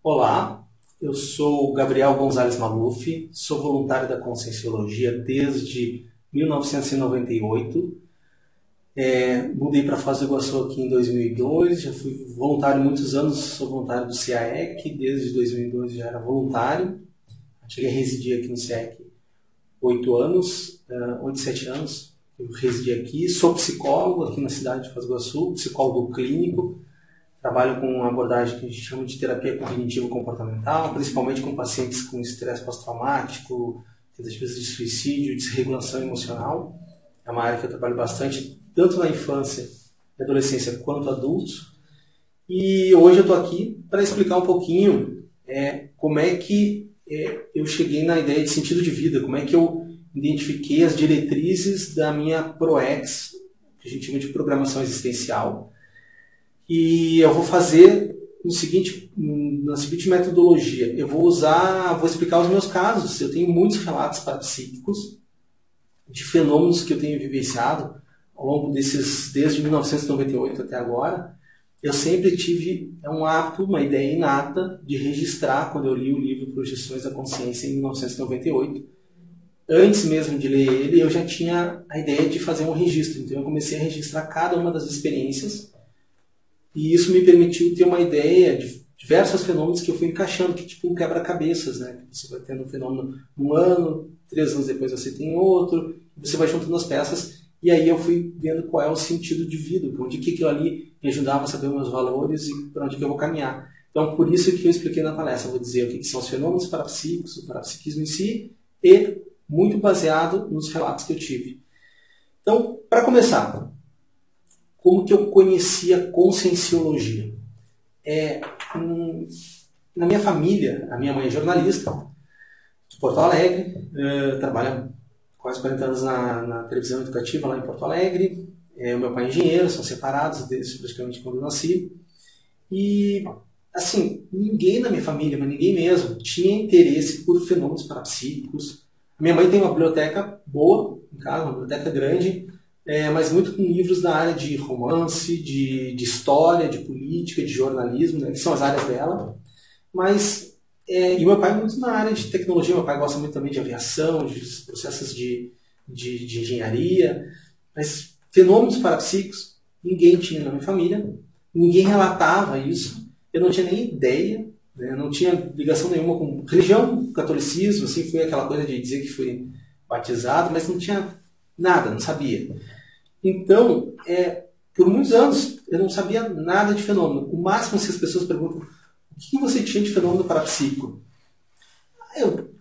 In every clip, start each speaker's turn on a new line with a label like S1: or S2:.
S1: Olá, eu sou Gabriel Gonzalez Maluf, sou voluntário da Conscienciologia desde 1998. Mudei para Foz do Iguaçu aqui em 2002, já fui voluntário há muitos anos, sou voluntário do CIAEC, desde 2002 já era voluntário. Cheguei a residir aqui no CIAEC 8, 7 anos, eu residi aqui. Sou psicólogo aqui na cidade de Foz do Iguaçu, psicólogo clínico. Trabalho com uma abordagem que a gente chama de terapia cognitivo-comportamental, principalmente com pacientes com estresse pós-traumático, tentativas de suicídio, desregulação emocional. É uma área que eu trabalho bastante, tanto na infância e adolescência quanto adultos. E hoje eu estou aqui para explicar um pouquinho como é que eu cheguei na ideia de sentido de vida, como é que eu identifiquei as diretrizes da minha ProEx, que a gente chama de programação existencial. E eu vou fazer na seguinte metodologia. Eu vou explicar os meus casos. Eu tenho muitos relatos parapsíquicos de fenômenos que eu tenho vivenciado ao longo desde 1998 até agora. Eu sempre tive um hábito, uma ideia inata de registrar quando eu li o livro Projeções da Consciência em 1998. Antes mesmo de ler ele, eu já tinha a ideia de fazer um registro. Então eu comecei a registrar cada uma das experiências. E isso me permitiu ter uma ideia de diversos fenômenos que eu fui encaixando, que tipo um quebra-cabeças, né? Você vai tendo um fenômeno um ano, 3 anos depois você tem outro, você vai juntando as peças, e aí eu fui vendo qual é o sentido de vida, onde que aquilo ali me ajudava a saber os meus valores e para onde que eu vou caminhar. Então, por isso que eu expliquei na palestra, eu vou dizer o que são os fenômenos parapsíquicos, o parapsiquismo em si, e muito baseado nos relatos que eu tive. Então, para começar, como que eu conheci a Conscienciologia? Na minha família, a minha mãe é jornalista, de Porto Alegre, trabalha quase 40 anos na televisão educativa lá em Porto Alegre. O meu pai é engenheiro, são separados desde praticamente quando eu nasci. E, assim, ninguém na minha família, mas ninguém mesmo, tinha interesse por fenômenos parapsíquicos. A minha mãe tem uma biblioteca boa em casa, uma biblioteca grande, mas muito com livros da área de romance, de história, de política, de jornalismo, né, que são as áreas dela. E meu pai é muito na área de tecnologia, meu pai gosta muito também de aviação, de processos de engenharia, mas fenômenos parapsíquicos ninguém tinha na minha família, ninguém relatava isso, eu não tinha nem ideia, né, não tinha ligação nenhuma com religião, catolicismo, assim, foi aquela coisa de dizer que fui batizado, mas não tinha nada, não sabia. Então, por muitos anos, eu não sabia nada de fenômeno. O máximo, se as pessoas perguntam, o que você tinha de fenômeno parapsíquico?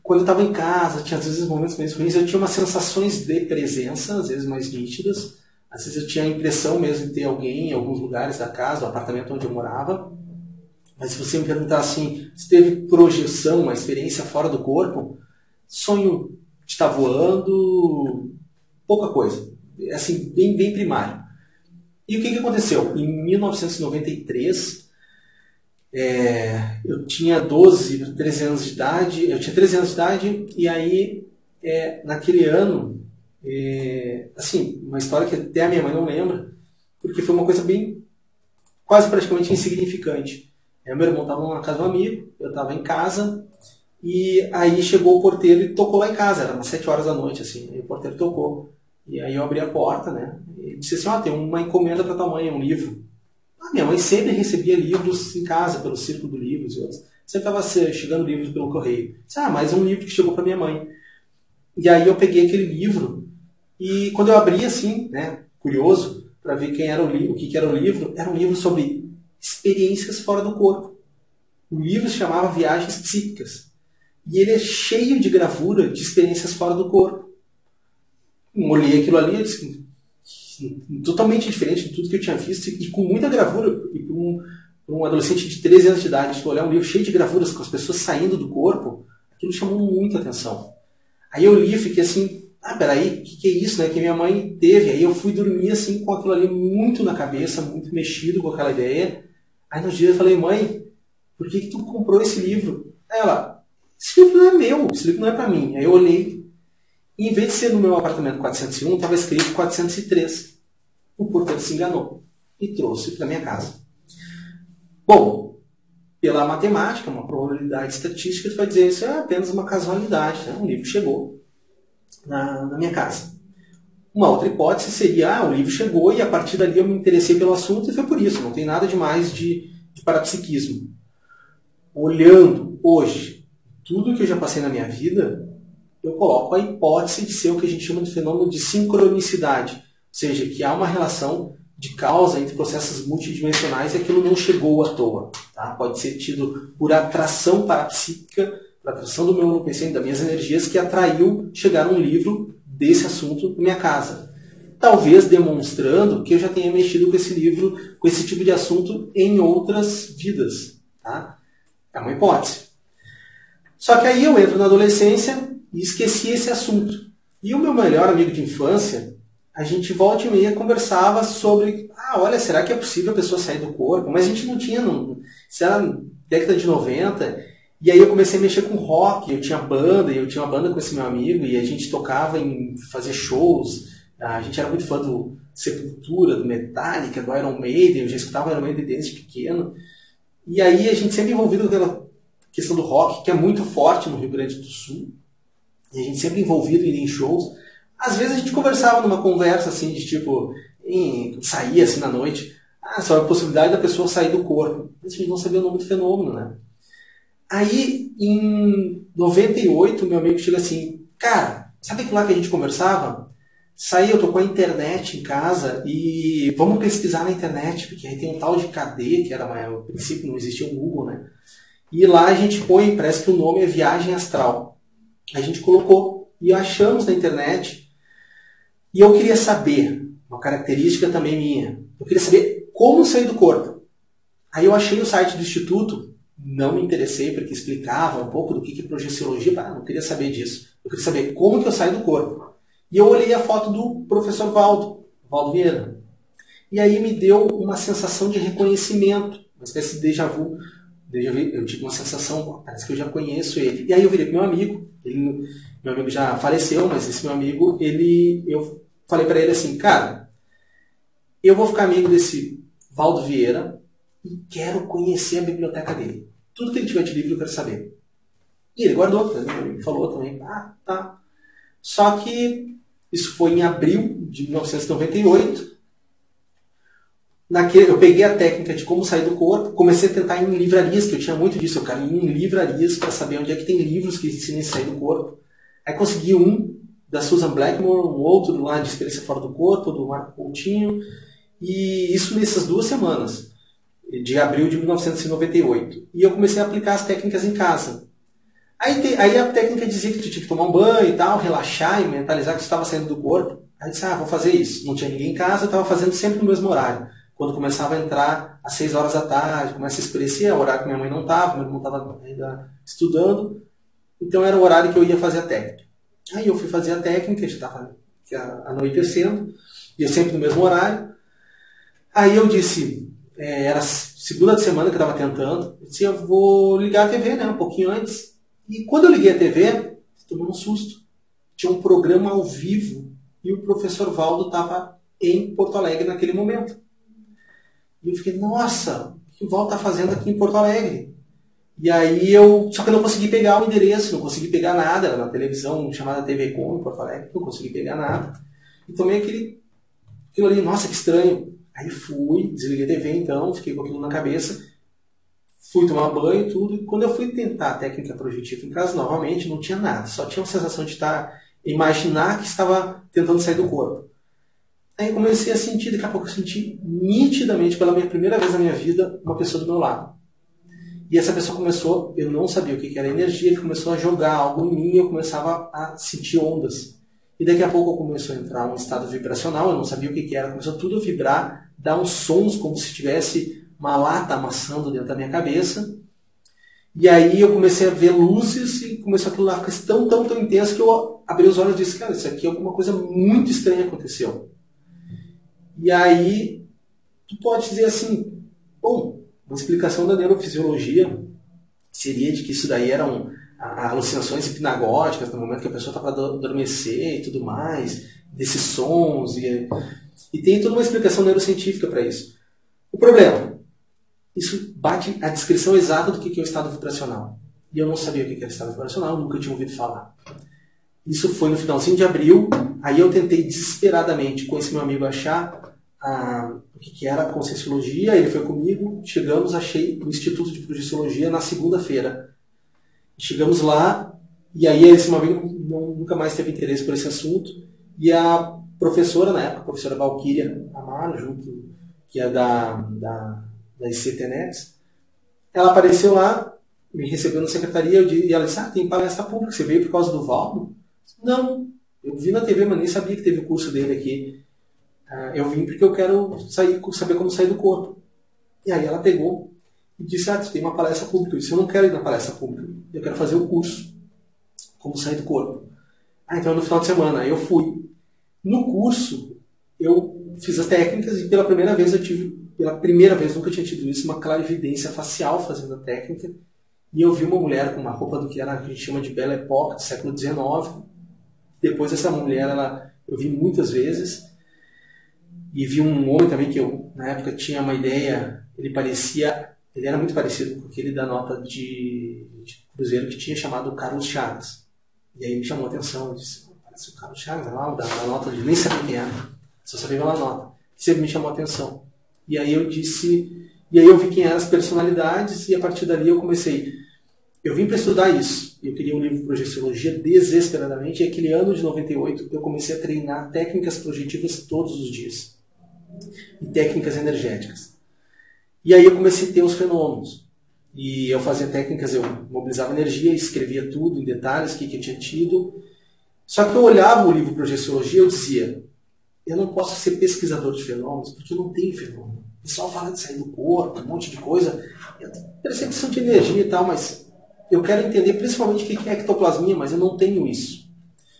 S1: Quando eu estava em casa, tinha às vezes momentos mais ruins, eu tinha umas sensações de presença, às vezes mais nítidas. Às vezes eu tinha a impressão mesmo de ter alguém em alguns lugares da casa, do apartamento onde eu morava. Mas se você me perguntar assim, se teve projeção, uma experiência fora do corpo, sonho de estar voando, pouca coisa. Assim, bem primário. E o que aconteceu? Em 1993, eu tinha 13 anos de idade, e aí, naquele ano, assim, uma história que até a minha mãe não lembra, porque foi uma coisa quase praticamente insignificante. Meu irmão estava na casa de um amigo, eu estava em casa, e aí chegou o porteiro e tocou lá em casa, era umas 7 horas da noite, assim, aí o porteiro tocou. E aí eu abri a porta, né? E disse assim, tem uma encomenda para tua mãe, um livro. Minha mãe sempre recebia livros em casa, pelo Círculo do Livros e outros. Sempre estava chegando livros pelo correio. Disse, mais um livro que chegou para minha mãe. E aí eu peguei aquele livro e quando eu abri assim, né, curioso, para ver quem era o livro, o que era o livro, era um livro sobre experiências fora do corpo. O livro se chamava Viagens Psíquicas. E ele é cheio de gravura de experiências fora do corpo. Olhei aquilo ali, eu disse, totalmente diferente de tudo que eu tinha visto e com muita gravura. E para um adolescente de 13 anos de idade, olhar um livro cheio de gravuras com as pessoas saindo do corpo, aquilo chamou muita atenção. Aí eu li e fiquei assim, peraí, o que é isso, né, que minha mãe teve? Aí eu fui dormir assim com aquilo ali muito na cabeça, muito mexido com aquela ideia. Aí no dia eu falei, mãe, por que tu comprou esse livro? Aí ela, esse livro não é meu, esse livro não é para mim. Aí eu olhei, e em vez de ser no meu apartamento 401, estava escrito 403. O porteiro se enganou e trouxe para minha casa. Bom, pela matemática, uma probabilidade estatística, tu vai dizer isso é apenas uma casualidade, né? Um livro chegou na minha casa. Uma outra hipótese seria, o livro chegou e a partir dali eu me interessei pelo assunto e foi por isso, não tem nada de mais de parapsiquismo. Olhando hoje tudo que eu já passei na minha vida, eu coloco a hipótese de ser o que a gente chama de fenômeno de sincronicidade, ou seja, que há uma relação de causa entre processos multidimensionais e aquilo não chegou à toa. Tá? Pode ser tido por atração parapsíquica, por atração do meu enlouquecimento, das minhas energias, que atraiu chegar um livro desse assunto na minha casa. Talvez demonstrando que eu já tenha mexido com esse livro, com esse tipo de assunto em outras vidas. Tá? É uma hipótese. Só que aí eu entro na adolescência e esqueci esse assunto. E o meu melhor amigo de infância, a gente volta e meia conversava sobre, olha, será que é possível a pessoa sair do corpo? Mas a gente não tinha, isso era década de 90, e aí eu comecei a mexer com rock, eu tinha banda, e eu tinha uma banda com esse meu amigo, e a gente tocava em fazer shows, a gente era muito fã do Sepultura, do Metallica, do Iron Maiden, eu já escutava Iron Maiden desde pequeno, e aí a gente sempre envolvido com aquela questão do rock, que é muito forte no Rio Grande do Sul, e a gente sempre envolvido em shows. Às vezes a gente conversava numa conversa assim, de tipo, saía assim na noite, sobre a possibilidade da pessoa sair do corpo. A gente não sabia o nome do fenômeno, né? Aí, em 98, meu amigo chega assim, cara, sabe aquilo lá que a gente conversava? Eu tô com a internet em casa e vamos pesquisar na internet, porque aí tem um tal de KD, que era no princípio não existia o Google, né? E lá a gente põe, parece que o nome é Viagem Astral. A gente colocou e achamos na internet. E eu queria saber, uma característica também minha, eu queria saber como sair do corpo. Aí eu achei o site do Instituto, não me interessei porque explicava um pouco do que é projeciologia, não queria saber disso. Eu queria saber como que eu saio do corpo. E eu olhei a foto do professor Valdo Vieira. E aí me deu uma sensação de reconhecimento, uma espécie de déjà vu. Eu tive uma sensação, parece que eu já conheço ele. E aí eu virei para meu amigo, meu amigo já faleceu, mas esse meu amigo, eu falei para ele assim, cara, eu vou ficar amigo desse Valdo Vieira e quero conhecer a biblioteca dele. Tudo que ele tiver de livro eu quero saber. E ele guardou, meu amigo falou também, tá. Só que isso foi em abril de 1998. Eu peguei a técnica de como sair do corpo, comecei a tentar ir em livrarias, que eu tinha muito disso, eu quero ir em livrarias para saber onde é que tem livros que ensinam a sair do corpo. Aí consegui um da Susan Blackmore, um outro lá de Experiência Fora do Corpo, do Marco Coutinho, e isso nessas 2 semanas, de abril de 1998. E eu comecei a aplicar as técnicas em casa. Aí a técnica dizia que tu tinha que tomar um banho e tal, relaxar e mentalizar que tu estava saindo do corpo. Aí eu disse, vou fazer isso. Não tinha ninguém em casa, eu estava fazendo sempre no mesmo horário. Quando começava a entrar às 6 horas da tarde, começa a escurecer, é o horário que minha mãe não estava, meu irmão estava ainda estudando, então era o horário que eu ia fazer a técnica. Aí eu fui fazer a técnica, já estava anoitecendo, e eu sempre no mesmo horário. Aí eu disse, era segunda de semana que eu estava tentando, eu disse, eu vou ligar a TV, né, um pouquinho antes. E quando eu liguei a TV, tomei um susto. Tinha um programa ao vivo e o professor Valdo estava em Porto Alegre naquele momento. E eu fiquei, nossa, o que o Valdo está fazendo aqui em Porto Alegre? E aí só que eu não consegui pegar o endereço, não consegui pegar nada, era na televisão chamada TV Com em Porto Alegre, não consegui pegar nada. E tomei aquilo ali, nossa, que estranho. Aí fui, desliguei a TV então, fiquei com aquilo na cabeça, fui tomar banho e tudo, e quando eu fui tentar a técnica projetiva em casa, novamente, não tinha nada, só tinha uma sensação de imaginar que estava tentando sair do corpo. Aí eu comecei a sentir, daqui a pouco eu senti nitidamente, pela minha primeira vez na minha vida, uma pessoa do meu lado. E essa pessoa começou, eu não sabia o que era energia, ele começou a jogar algo em mim e eu começava a sentir ondas. E daqui a pouco começou a entrar um estado vibracional, eu não sabia o que era, começou tudo a vibrar, dar uns sons como se tivesse uma lata amassando dentro da minha cabeça. E aí eu comecei a ver luzes e começou aquilo lá a ficar tão intenso que eu abri os olhos e disse, cara, isso aqui alguma coisa muito estranha aconteceu. E aí tu pode dizer assim, bom, uma explicação da neurofisiologia seria de que isso daí eram alucinações hipnagógicas no momento que a pessoa está para adormecer e tudo mais, desses sons, e tem toda uma explicação neurocientífica para isso. O problema, isso bate a descrição exata do que é o estado vibracional. E eu não sabia o que era estado vibracional, nunca tinha ouvido falar. Isso foi no finalzinho de abril, aí eu tentei desesperadamente com esse meu amigo achar o que era a Conscienciologia, ele foi comigo, chegamos, achei o Instituto de Projeciologia na segunda-feira. Chegamos lá, e aí esse meu amigo nunca mais teve interesse por esse assunto, e a professora, na época, a professora Valquíria Amaro, que é da ICTNETS, ela apareceu lá, me recebeu na secretaria, e ela disse, tem palestra pública, você veio por causa do Valdo? Não, eu vi na TV, mas nem sabia que teve o curso dele aqui. Eu vim porque eu quero saber como sair do corpo. E aí ela pegou e disse, tem uma palestra pública. Eu disse, eu não quero ir na palestra pública, eu quero fazer o curso, como sair do corpo. Então no final de semana, aí eu fui. No curso, eu fiz as técnicas e pela primeira vez nunca tinha tido isso, uma clarividência facial fazendo a técnica. E eu vi uma mulher com uma roupa do que a gente chama de Belle Époque, do século XIX. Depois essa mulher, eu vi muitas vezes. E vi um homem também que eu, na época, tinha uma ideia. Ele era muito parecido com aquele da nota de cruzeiro que tinha chamado Carlos Chagas. E aí me chamou a atenção. Eu disse, parece o Carlos Chagas, lá da nota de nem sabia quem era. Só sabia pela nota. Isso me chamou a atenção. E aí eu vi quem eram as personalidades e a partir dali eu comecei. Eu vim para estudar isso. Eu queria um livro de projeciologia desesperadamente. E aquele ano de 98 eu comecei a treinar técnicas projetivas todos os dias. E técnicas energéticas. E aí eu comecei a ter os fenômenos. E eu fazia técnicas, eu mobilizava energia, escrevia tudo em detalhes, o que eu tinha tido. Só que eu olhava o livro de projeciologia e eu dizia, eu não posso ser pesquisador de fenômenos porque eu não tenho fenômeno. O pessoal fala de sair do corpo, um monte de coisa. Percepção de energia e tal, mas eu quero entender principalmente o que é ectoplasmia, mas eu não tenho isso.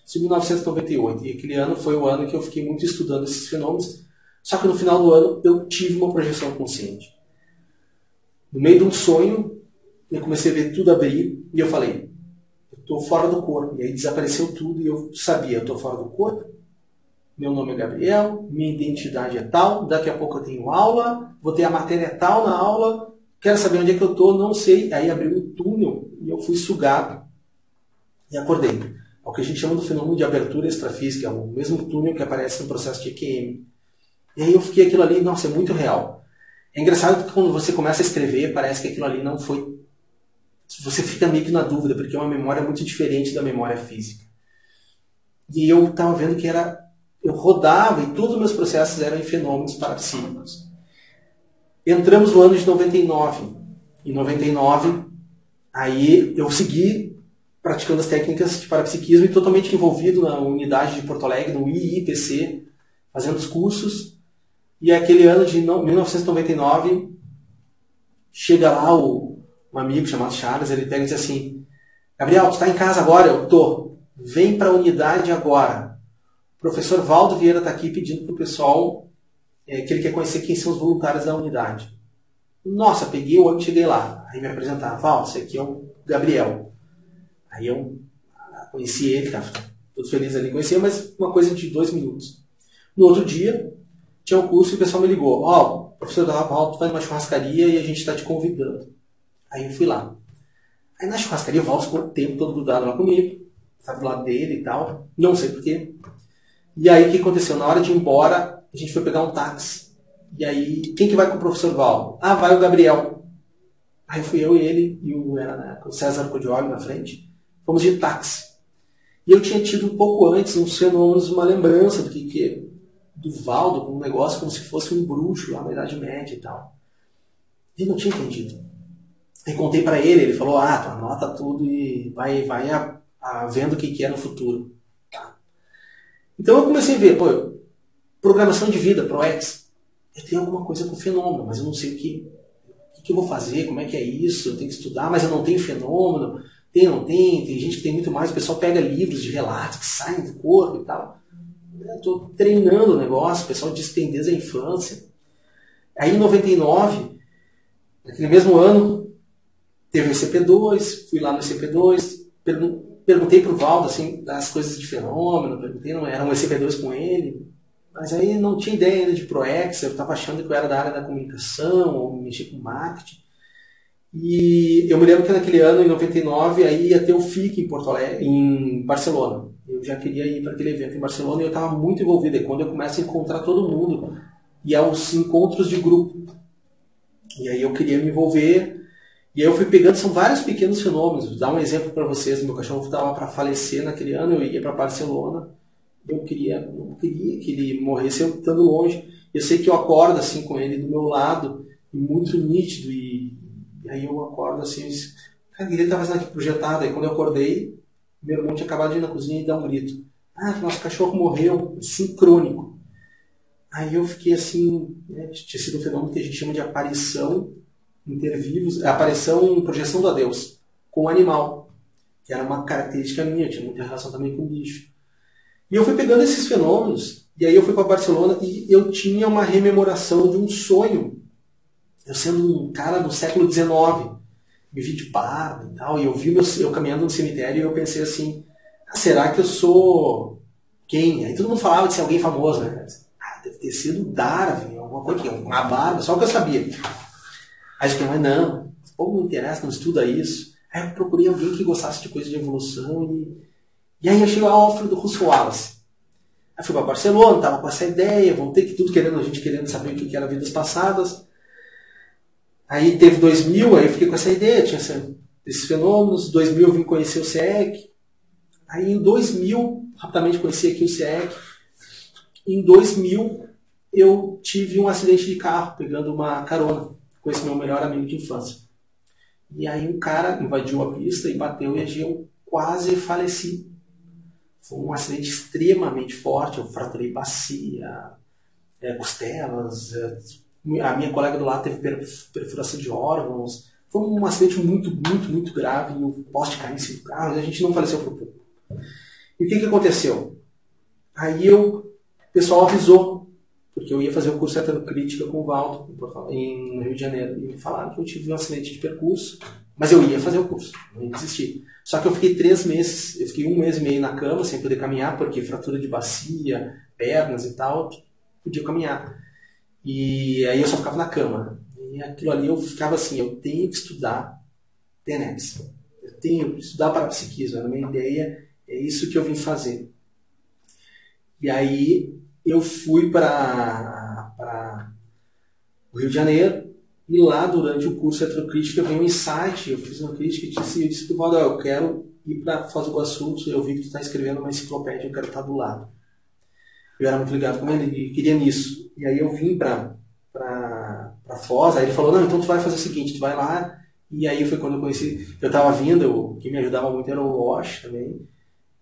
S1: Isso em 1998. E aquele ano foi o ano que eu fiquei muito estudando esses fenômenos. Só que no final do ano eu tive uma projeção consciente. No meio de um sonho, eu comecei a ver tudo abrir e eu falei, eu estou fora do corpo. E aí desapareceu tudo e eu sabia, eu estou fora do corpo. Meu nome é Gabriel, minha identidade é tal, daqui a pouco eu tenho aula, vou ter a matéria tal na aula, quero saber onde é que eu estou, não sei. Aí abriu um túnel e eu fui sugado e acordei. É o que a gente chama do fenômeno de abertura extrafísica, é o mesmo túnel que aparece no processo de EQM. E aí eu fiquei aquilo ali, nossa, é muito real. É engraçado que quando você começa a escrever, parece que aquilo ali não foi... Você fica meio que na dúvida, porque é uma memória muito diferente da memória física. E eu estava vendo que eu rodava e todos os meus processos eram em fenômenos parapsíquicos. Entramos no ano de 99. Em 99, aí eu segui praticando as técnicas de parapsiquismo e totalmente envolvido na unidade de Porto Alegre, no IIPC, fazendo os cursos. E aquele ano de 1999, chega lá um amigo chamado Charles, ele pega e diz assim, Gabriel, tu está em casa agora? Eu tô. Vem para a unidade agora. O professor Valdo Vieira está aqui pedindo para o pessoal que ele quer conhecer quem são os voluntários da unidade. Nossa, peguei o ônibus e cheguei lá. Aí me apresentaram, Valdo, esse aqui é o Gabriel. Aí eu conheci ele, estava todo feliz ali, conhecia, mas uma coisa de 2 minutos. No outro dia, tinha um curso e o pessoal me ligou. O professor Valdo vai numa churrascaria e a gente está te convidando. Aí eu fui lá. Aí na churrascaria o Valdo ficou o tempo todo grudado lá comigo. Estava do lado dele e tal. Não sei porquê. E aí o que aconteceu? Na hora de ir embora, a gente foi pegar um táxi. E aí, quem que vai com o professor Valdo? Vai o Gabriel. Aí fui eu e ele, e o César Codioli na frente. Fomos de táxi. E eu tinha tido um pouco antes uns fenômenos, uma lembrança do Valdo, um negócio como se fosse um bruxo lá na Idade Média e tal. E eu não tinha entendido. Aí contei para ele, ele falou, tu anota tudo e vai vendo o que é no futuro. Tá. Então eu comecei a ver, programação de vida, ProEx. Eu tenho alguma coisa com fenômeno, mas eu não sei o que eu vou fazer, como é que é isso, eu tenho que estudar, mas eu não tenho fenômeno. Não tem gente que tem muito mais, o pessoal pega livros de relatos que saem do corpo e tal. Eu estou treinando o negócio, o pessoal diz que tem desde a infância. Aí em 99, naquele mesmo ano, teve o ECP2, fui lá no ECP2, perguntei para o Valdo assim, das coisas de fenômeno, era um ECP2 com ele. Mas aí não tinha ideia ainda de ProEx, eu estava achando que eu era da área da comunicação, ou mexia com marketing. E eu me lembro que naquele ano, em 99, aí ia ter o FIC em Porto Alegre, em Barcelona. Eu já queria ir para aquele evento em Barcelona e eu estava muito envolvido. E quando eu começo a encontrar todo mundo, e aos encontros de grupo. E aí eu queria me envolver. E aí eu fui pegando, são vários pequenos fenômenos. Vou dar um exemplo para vocês. Meu cachorro estava para falecer naquele ano, eu ia para Barcelona. Eu não queria que ele morresse eu estando longe. Eu sei que eu acordo assim com ele do meu lado, e muito nítido. E aí eu acordo assim, cara, ele estava fazendo aqui projetado. Aí quando eu acordei, meu irmão tinha acabado de ir na cozinha e dar um grito. Ah, nosso cachorro morreu, sincrônico. Aí eu fiquei assim, né, tinha sido um fenômeno que a gente chama de aparição intervivos, aparição, projeção do adeus, com o animal, que era uma característica minha, tinha muita relação também com o bicho. E eu fui pegando esses fenômenos, e aí eu fui para Barcelona e eu tinha uma rememoração de um sonho. Eu sendo um cara do século XIX, me vi de barba e tal, e eu vi eu caminhando no cemitério e eu pensei assim, será que eu sou quem? Aí todo mundo falava de ser alguém famoso, né? Deve ter sido Darwin, alguma coisa, uma barba, só o que eu sabia. Aí eu fiquei, mas não, esse povo não interessa, não estuda isso. Aí eu procurei alguém que gostasse de coisa de evolução e aí achei o Alfredo Russel Wallace. Aí fui para Barcelona, estava com essa ideia, voltei que tudo a gente querendo saber o que era vidas passadas. Aí teve 2000, aí eu fiquei com essa ideia, tinha esses fenômenos. 2000 eu vim conhecer o CIEC. Aí em 2000, rapidamente conheci aqui o CIEC. Em 2000 eu tive um acidente de carro, pegando uma carona com esse meu melhor amigo de infância. E aí um cara invadiu a pista e bateu e eu quase faleci. Foi um acidente extremamente forte, eu fraturei bacia, costelas, a minha colega do lado teve perfuração de órgãos. Foi um acidente muito, muito, muito grave e o poste caiu em cima do carro e a gente não faleceu por pouco. E o que aconteceu? Aí o pessoal avisou, porque eu ia fazer o curso de heterocrítica com o Valdo, no Rio de Janeiro. E me falaram que eu tive um acidente de percurso, mas eu ia fazer o curso, não ia desistir. Só que eu fiquei 3 meses, eu fiquei 1 mês e meio na cama, sem poder caminhar, porque fratura de bacia, pernas e tal, podia caminhar. E aí eu só ficava na cama. E aquilo ali eu ficava assim, eu tenho que estudar TENEPS. Eu tenho que estudar parapsiquismo, era a minha ideia, é isso que eu vim fazer. E aí eu fui para o Rio de Janeiro, e lá durante o curso de heterocrítica veio um insight, eu fiz uma crítica e disse para o Valdo, eu quero ir para Foz do Iguaçu, eu vi que tu está escrevendo uma enciclopédia, eu quero estar do lado. Eu era muito ligado com ele e queria nisso. E aí eu vim para Foz, aí ele falou, não, então tu vai fazer o seguinte, tu vai lá, e aí foi quando eu conheci, eu estava vindo, quem me ajudava muito era o Losh também,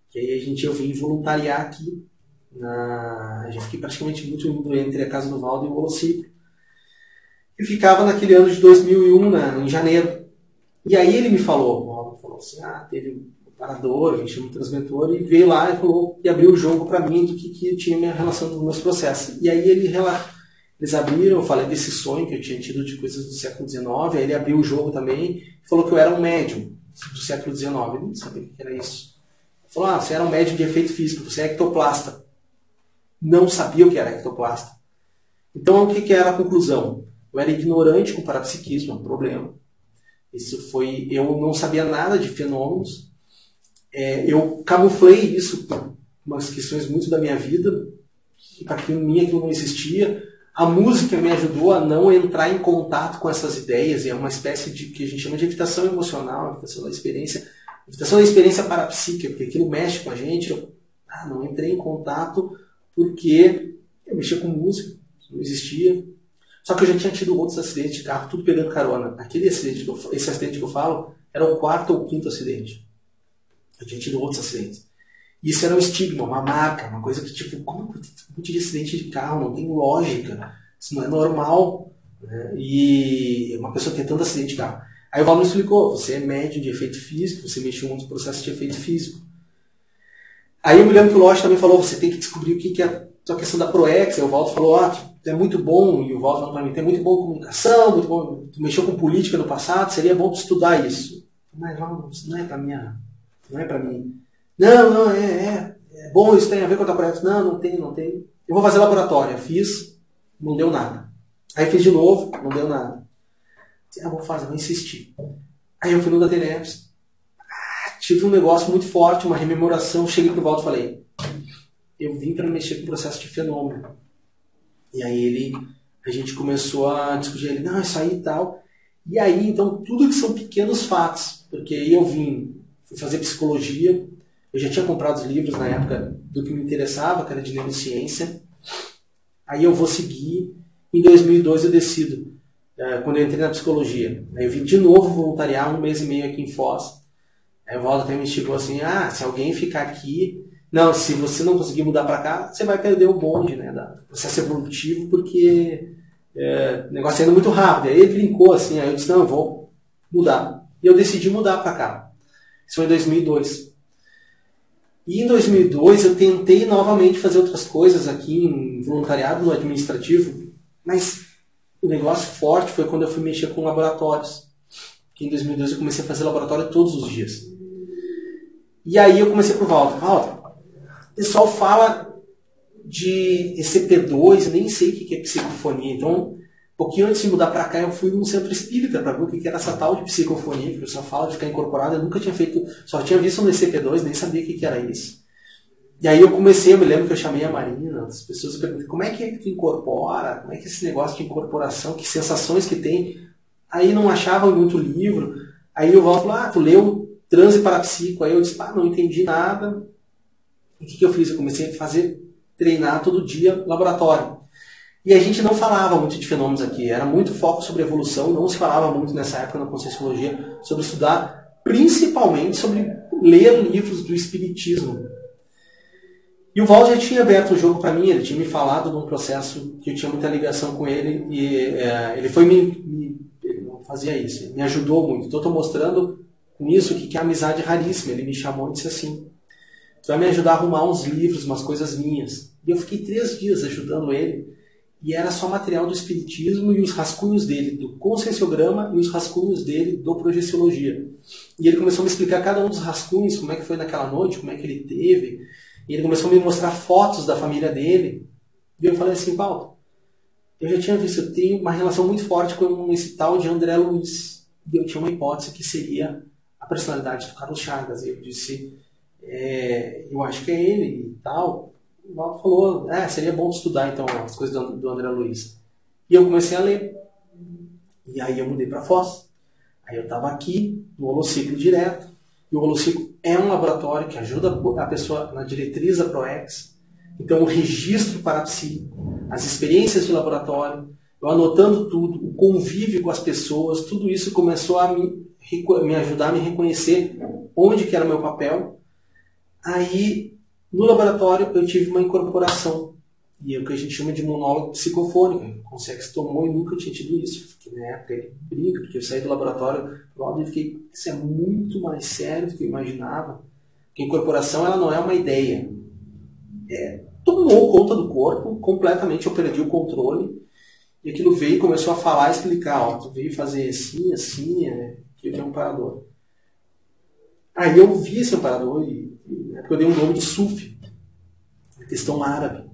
S1: que aí eu vim voluntariar aqui, eu fiquei praticamente muito indo entre a casa do Valdo e o Holociclo. E ficava naquele ano de 2001, em janeiro. E aí ele me falou, o Valdo falou assim, teve um parador, a gente chama de transmentor, e veio lá e abriu o jogo para mim do que tinha minha relação com os meus processos. E aí eles abriram, eu falei desse sonho que eu tinha tido de coisas do século XIX, aí ele abriu o jogo também e falou que eu era um médium do século XIX. Eu nem sabia o que era isso. Ele falou, você era um médium de efeito físico, você é ectoplasta. Não sabia o que era ectoplasta. Então, o que era a conclusão? Eu era ignorante com parapsiquismo, é um problema. Eu não sabia nada de fenômenos. Eu camuflei isso por umas questões muito da minha vida, que para mim aquilo não existia. A música me ajudou a não entrar em contato com essas ideias, e é uma espécie de que a gente chama de evitação emocional, evitação da experiência parapsíquica, porque aquilo mexe com a gente. Eu não entrei em contato porque eu mexia com música, não existia. Só que eu já tinha tido outros acidentes de carro, tudo pegando carona. Esse acidente que eu falo era o 4º ou 5º acidente. Eu tinha tido outros acidentes. Isso era um estigma, uma marca, uma coisa que, tipo, como eu tive acidente de carro? Não tem lógica, isso não é normal. Né? E uma pessoa tem tanto acidente de carro. Aí o Valdo me explicou, você é médium de efeito físico, você mexeu muito no processo de efeito físico. Aí eu me lembro que o Loche também falou, você tem que descobrir o que é a questão da ProEx. Aí o Valdo falou, é muito bom, e o Valdo falou para mim, é muito bom comunicação, muito bom, tu mexeu com política no passado, seria bom tu estudar isso. Mas isso não é para mim. Não, é bom, isso tem a ver com a tua ProEx. Não tem. eu vou fazer laboratório. Eu fiz, não deu nada. Aí fiz de novo, não deu nada. Vou insistir. Aí eu fui no Dateneps. Tive um negócio muito forte, uma rememoração. Cheguei pro Walter e falei, eu vim para mexer com o processo de fenômeno. E aí a gente começou a discutir, ele, não, isso aí e tal. E aí, então, tudo que são pequenos fatos, porque aí eu fui fazer psicologia, eu já tinha comprado os livros na época do que me interessava, que era de neurociência. Aí eu vou seguir, em 2002 eu decido, quando eu entrei na psicologia. Aí eu vim de novo voluntariar 1 mês e meio aqui em Foz. Aí o Walter até me chegou assim, se alguém ficar aqui... Não, se você não conseguir mudar para cá, você vai perder o bonde, né, do processo evolutivo, porque o negócio é indo muito rápido. Aí ele brincou assim, aí eu disse, não, eu vou mudar. E eu decidi mudar para cá. Isso foi em 2002. E em 2002 eu tentei novamente fazer outras coisas aqui em voluntariado no administrativo, mas o negócio forte foi quando eu fui mexer com laboratórios. Que em 2002 eu comecei a fazer laboratório todos os dias. E aí eu comecei pro Walter, o pessoal fala de ECP2, eu nem sei o que é psicofonia. Então, um pouquinho antes de mudar para cá, eu fui num centro espírita para ver o que era essa tal de psicofonia, que o pessoal fala de ficar incorporado. Eu nunca tinha feito, só tinha visto no ECP2, nem sabia o que era isso. E aí eu me lembro que eu chamei a Marina, as pessoas perguntam, como é que tu incorpora? Como é que é esse negócio de incorporação? Que sensações que tem? Aí não achavam muito livro. Aí o Walter falou, tu leu Transe Parapsíquico? Aí eu disse, não entendi nada. E o que eu fiz? Eu comecei a treinar todo dia laboratório. E a gente não falava muito de fenômenos aqui. Era muito foco sobre evolução. Não se falava muito nessa época na Conscienciologia sobre estudar, principalmente sobre ler livros do Espiritismo. E o Val já tinha aberto o jogo para mim. Ele tinha me falado de um processo que eu tinha muita ligação com ele. E ele foi ele não fazia isso. Ele me ajudou muito. Então estou mostrando com isso que é amizade raríssima. Ele me chamou e disse assim, tu vai me ajudar a arrumar uns livros, umas coisas minhas. E eu fiquei 3 dias ajudando ele. E era só material do Espiritismo e os rascunhos dele, do Conscienciograma e os rascunhos dele do Projeciologia. E ele começou a me explicar cada um dos rascunhos, como é que foi naquela noite, como é que ele teve. E ele começou a me mostrar fotos da família dele. E eu falei assim, Paulo, eu já tinha visto, eu tenho uma relação muito forte com esse tal de André Luiz. E eu tinha uma hipótese que seria a personalidade do Carlos Chagas. E eu disse, eu acho que é ele e tal. O Walter falou, seria bom estudar então as coisas do André Luiz. E eu comecei a ler. E aí eu mudei para Foz. Aí eu estava aqui no Holociclo direto. E o Holociclo é um laboratório que ajuda a pessoa na diretriz da ProEx. Então o registro parapsíquico, as experiências de laboratório, eu anotando tudo, o convívio com as pessoas, tudo isso começou a me ajudar a me reconhecer onde que era o meu papel. Aí no laboratório eu tive uma incorporação, e é o que a gente chama de monólogo psicofônico. O Consex tomou e nunca tinha tido isso. Porque na época ele brinca, porque eu saí do laboratório e fiquei, isso é muito mais sério do que eu imaginava. Porque a incorporação ela não é uma ideia. Tomou conta do corpo, completamente eu perdi o controle, e aquilo veio e começou a falar e explicar, tu veio fazer assim, assim, que eu tenho um amparador. Aí eu vi esse amparador e eu dei um nome de Sufi, questão árabe.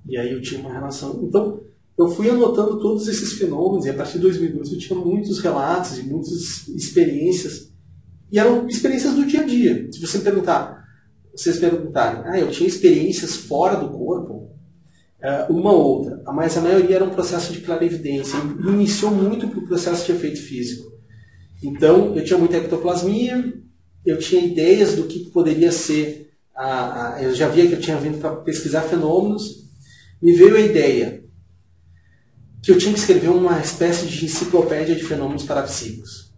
S1: E aí eu tinha uma relação. Então, eu fui anotando todos esses fenômenos, e a partir de 2012 eu tinha muitos relatos e muitas experiências. E eram experiências do dia a dia. Se vocês perguntarem, eu tinha experiências fora do corpo, uma ou outra, mas a maioria era um processo de clarividência. E iniciou muito para o processo de efeito físico. Então, eu tinha muita ectoplasmia, eu tinha ideias do que poderia ser. Eu já via que eu tinha vindo para pesquisar fenômenos. Me veio a ideia que eu tinha que escrever uma espécie de enciclopédia de fenômenos parapsíquicos.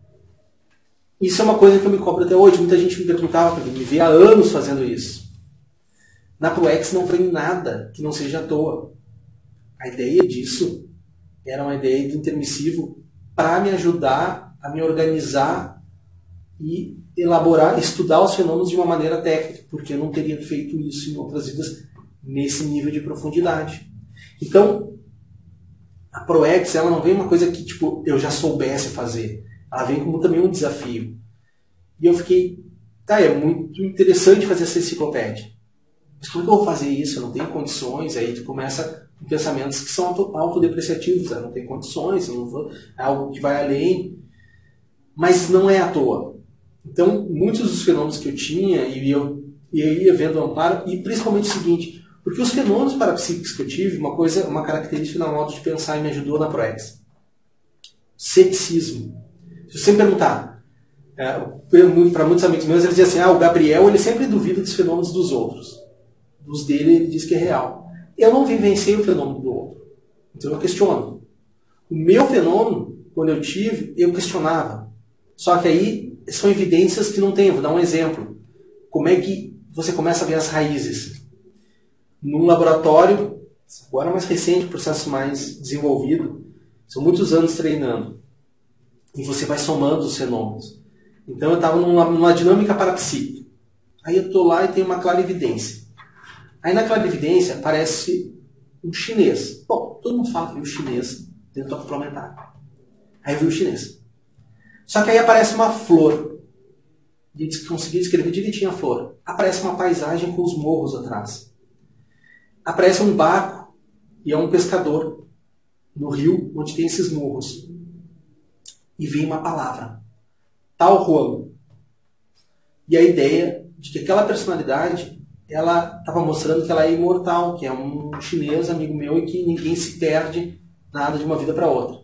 S1: Isso é uma coisa que eu me cobro até hoje. Muita gente me perguntava, me vê há anos fazendo isso. Na ProEx não vem nada que não seja à toa. A ideia disso era uma ideia de intermissivo para me ajudar a me organizar e elaborar, estudar os fenômenos de uma maneira técnica, porque eu não teria feito isso em outras vidas nesse nível de profundidade. Então, a ProEx ela não vem uma coisa que eu já soubesse fazer. Ela vem como também um desafio. E eu fiquei, é muito interessante fazer essa enciclopédia. Mas como é que eu vou fazer isso? Eu não tenho condições. Aí tu começa com pensamentos que são autodepreciativos. Eu não tenho condições, eu não vou, é algo que vai além. Mas não é à toa. Então, muitos dos fenômenos que eu tinha, e eu ia vendo o amparo, e principalmente o seguinte, porque os fenômenos parapsíquicos que eu tive, uma característica na modo de pensar e me ajudou na ProEx. Ceticismo. Se você me perguntar, para muitos amigos meus, eles dizem assim, o Gabriel ele sempre duvida dos fenômenos dos outros. Dos dele ele diz que é real. Eu não vivenciei o fenômeno do outro. Então eu questiono. O meu fenômeno, quando eu tive, eu questionava. Só que aí são evidências que não tem. Vou dar um exemplo. Como é que você começa a ver as raízes? Num laboratório, agora mais recente, processo mais desenvolvido, são muitos anos treinando. E você vai somando os fenômenos. Então eu estava numa dinâmica parapsíquica. Aí eu estou lá e tenho uma clarividência. Aí na clarividência aparece um chinês. Bom, todo mundo fala que viu o chinês dentro do complementar. Aí eu vi o chinês. Só que aí aparece uma flor. E consegui descrever direitinho a flor. Aparece uma paisagem com os morros atrás. Aparece um barco e é um pescador no rio onde tem esses morros. E vem uma palavra. Tal Juan. E a ideia de que aquela personalidade ela estava mostrando que ela é imortal, que é um chinês amigo meu e que ninguém se perde nada de uma vida para outra.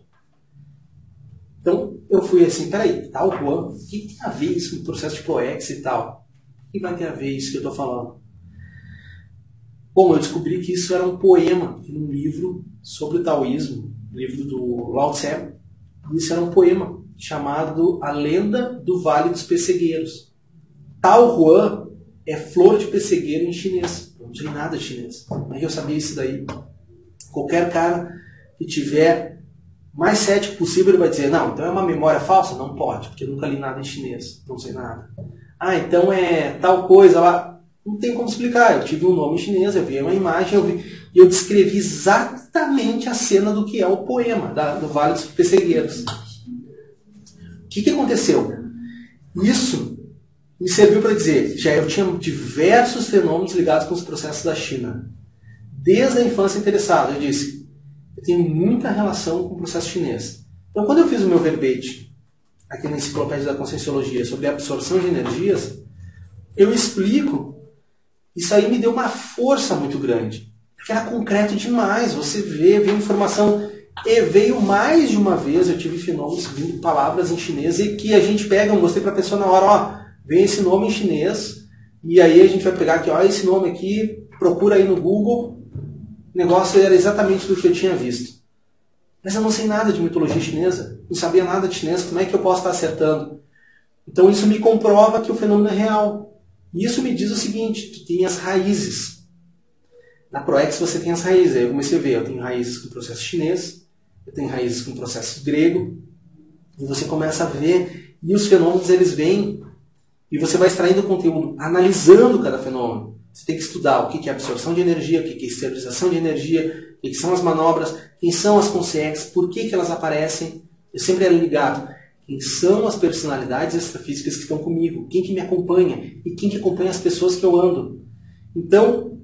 S1: Então eu fui assim, peraí, tal Juan, o que tem a ver isso com o processo de ProEx e tal? O que vai ter a ver isso que eu estou falando? Bom, eu descobri que isso era um poema num livro sobre o taoísmo, livro do Lao Tse. E isso era um poema chamado A Lenda do Vale dos Pessegueiros. Tao Juan é flor de pessegueiro em chinês. Eu não sei nada de chinês, mas eu sabia isso daí. Qualquer cara que tiver mais cético possível, ele vai dizer, não, então é uma memória falsa? Não pode, porque eu nunca li nada em chinês, não sei nada. Então é tal coisa lá. Não tem como explicar. Eu tive um nome em chinês, eu vi uma imagem, e eu descrevi exatamente a cena do que é o poema do Vale dos Pessegueiros. O que aconteceu? Isso me serviu para dizer, já eu tinha diversos fenômenos ligados com os processos da China. Desde a infância interessado, eu disse, eu tenho muita relação com o processo chinês. Então, quando eu fiz o meu verbete, aqui na Enciclopédia da Conscienciologia, sobre a absorção de energias, eu explico, isso aí me deu uma força muito grande. Porque era concreto demais, você vê informação. E veio mais de uma vez, eu tive fenômenos vindo palavras em chinês e que a gente pega, eu mostrei para a pessoa na hora, vem esse nome em chinês, e aí a gente vai pegar aqui, esse nome aqui, procura aí no Google, o negócio era exatamente do que eu tinha visto. Mas eu não sei nada de mitologia chinesa, não sabia nada de chinês, como é que eu posso estar acertando? Então isso me comprova que o fenômeno é real. E isso me diz o seguinte, tu tem as raízes. Na ProEx você tem as raízes, aí eu comecei a ver, eu tenho raízes com o processo chinês, eu tenho raízes com o processo grego, e você começa a ver, e os fenômenos eles vêm, e você vai extraindo o conteúdo, analisando cada fenômeno. Você tem que estudar o que é absorção de energia, o que é esterilização de energia, o que são as manobras, quem são as consciências, por que elas aparecem. Eu sempre era ligado. Quem são as personalidades extrafísicas que estão comigo? Quem que me acompanha? E quem que acompanha as pessoas que eu ando? Então,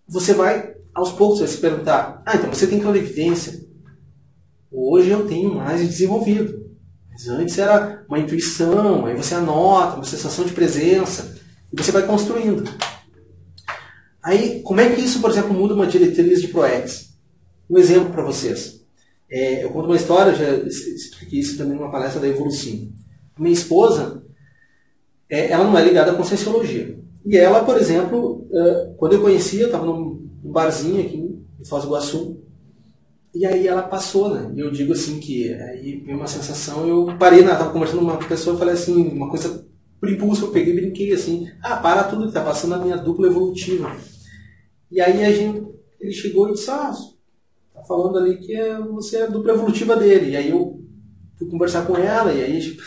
S1: você vai, aos poucos, vai se perguntar, então você tem clarividência. Hoje eu tenho mais desenvolvido. Mas antes era uma intuição, aí você anota, uma sensação de presença, e você vai construindo. Aí, como é que isso, por exemplo, muda uma diretriz de ProEx? Um exemplo para vocês. Eu conto uma história, já expliquei isso também numa palestra da Evolucim. Minha esposa, ela não é ligada à Conscienciologia. E ela, por exemplo, quando eu conhecia, eu estava num barzinho aqui em Foz do Iguaçu, e aí ela passou, né? E eu digo assim que aí veio uma sensação, eu parei, estava conversando com uma pessoa e falei assim, uma coisa por impulso, eu peguei e brinquei assim, para tudo, está passando a minha dupla evolutiva. E aí ele chegou e disse, tá falando ali que você é a dupla evolutiva dele. E aí eu fui conversar com ela, e aí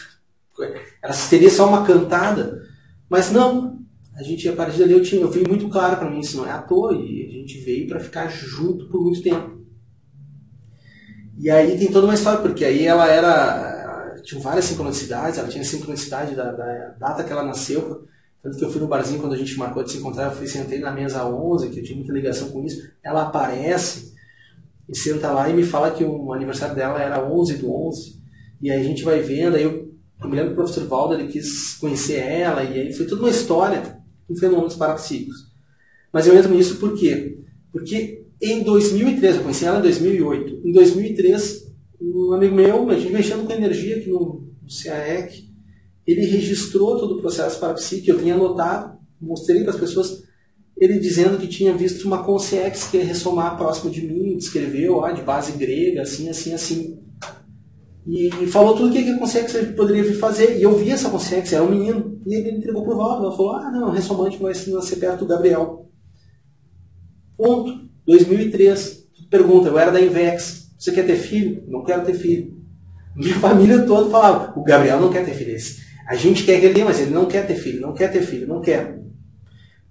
S1: ela teria só uma cantada, mas não. A partir dali eu vi muito claro para mim, isso não é à toa, e a gente veio para ficar junto por muito tempo. E aí tem toda uma história, porque aí ela tinha várias sincronicidades, ela tinha a sincronicidade da data que ela nasceu, Tanto que eu fui no barzinho quando a gente marcou de se encontrar, eu sentei na mesa 11, que eu tinha muita ligação com isso. Ela aparece e senta lá e me fala que o aniversário dela era 11/11. E aí a gente vai vendo, aí eu me lembro que o professor Valdo, ele quis conhecer ela, e aí foi toda uma história, um fenômeno dos parapsíquicos. Mas eu entro nisso por quê? Porque em 2003, eu conheci ela em 2008, em 2003, um amigo meu, a gente mexendo com energia aqui no CAEC, ele registrou todo o processo parapsíquico, eu tinha anotado, mostrei para as pessoas, ele dizendo que tinha visto uma consciência que ia ressomar próximo de mim, descreveu, de base grega, assim, assim, assim. E falou tudo o que a consciência poderia vir fazer. E eu vi essa consciência, era um menino, e ele entregou pro Valdo. Ela falou, não, o ressomante vai nascer perto do Gabriel. Ponto. 2003. Tu pergunta, eu era da Invex. Você quer ter filho? Não quero ter filho. Minha família toda falava, o Gabriel não quer ter filho. A gente quer que ele tenha, mas ele não quer ter filho, não quer ter filho, não quer.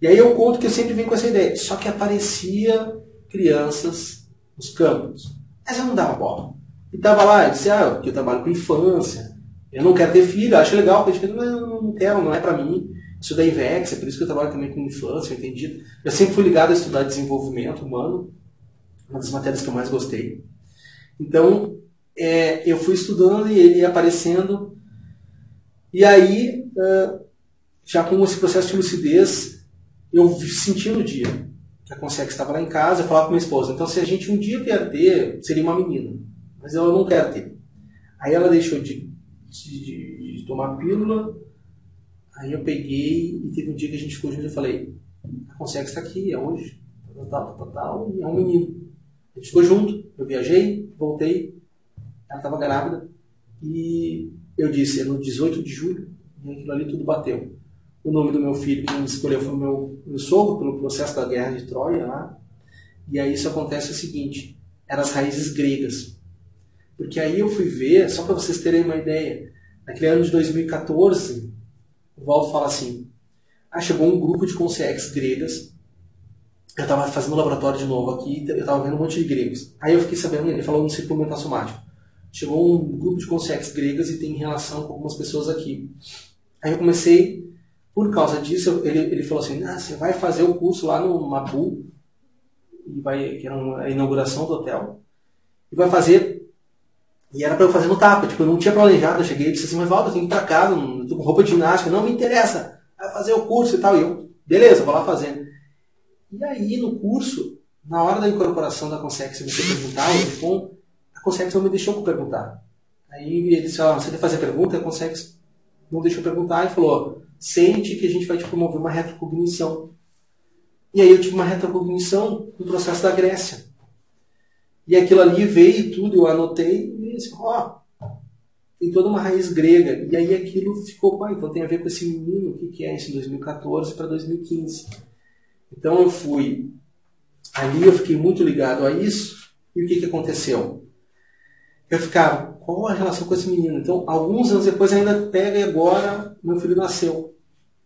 S1: E aí eu conto que eu sempre venho com essa ideia. Só que aparecia crianças nos campos. Mas eu não dava bola. E tava lá, eu disse, que eu trabalho com infância, eu não quero ter filho, acho legal, mas eu não quero, não é pra mim. Isso da IVEX, é por isso que eu trabalho também com infância, eu entendi. Eu sempre fui ligado a estudar desenvolvimento humano, uma das matérias que eu mais gostei. Então, eu fui estudando e ele ia aparecendo. E aí, já com esse processo de lucidez, eu senti no dia que a consciência estava lá em casa, eu falava com minha esposa, então se a gente um dia vier ter, seria uma menina. Mas eu não quero ter. Aí ela deixou de tomar pílula. Aí eu peguei e teve um dia que a gente ficou junto e eu falei, a consciência está aqui, é hoje. Tal, e é um menino. A gente ficou junto. Eu viajei, voltei. Ela estava grávida. E eu disse, é no 18 de julho. E aquilo ali tudo bateu. O nome do meu filho, quem escolheu foi o meu sogro, pelo processo da guerra de Troia lá. E aí isso acontece o seguinte, eram as raízes gregas. Porque aí eu fui ver, só para vocês terem uma ideia, naquele ano de 2014, o Valdo fala assim, chegou um grupo de consciências gregas, eu estava fazendo um laboratório de novo aqui, eu estava vendo um monte de gregos. Aí eu fiquei sabendo, ele falou no círculo mental somático, chegou um grupo de consciências gregas e tem relação com algumas pessoas aqui. Aí eu comecei, por causa disso, ele falou assim, você vai fazer o curso lá no Mabu, que era a inauguração do hotel, e vai fazer. E era pra eu fazer no tapa, eu não tinha planejado, eu cheguei e disse assim, mas Valdo, eu tenho que ir pra casa, não tô com roupa de ginástica, não me interessa, vai fazer o curso e tal, e eu, beleza, vou lá fazendo. E aí no curso, na hora da incorporação da consciência, você perguntar, a consciência não me deixou perguntar. Aí ele disse, você quer fazer pergunta? A consciência não deixou perguntar e falou, sente que a gente vai te promover uma retrocognição. E aí eu tive uma retrocognição no processo da Grécia. E aquilo ali veio tudo, eu anotei e disse, tem toda uma raiz grega. E aí aquilo ficou, então tem a ver com esse menino, o que é isso, em 2014 para 2015. Então eu fui, ali eu fiquei muito ligado a isso, e o que aconteceu? Eu ficava, qual a relação com esse menino? Então, alguns anos depois ainda pega e agora meu filho nasceu.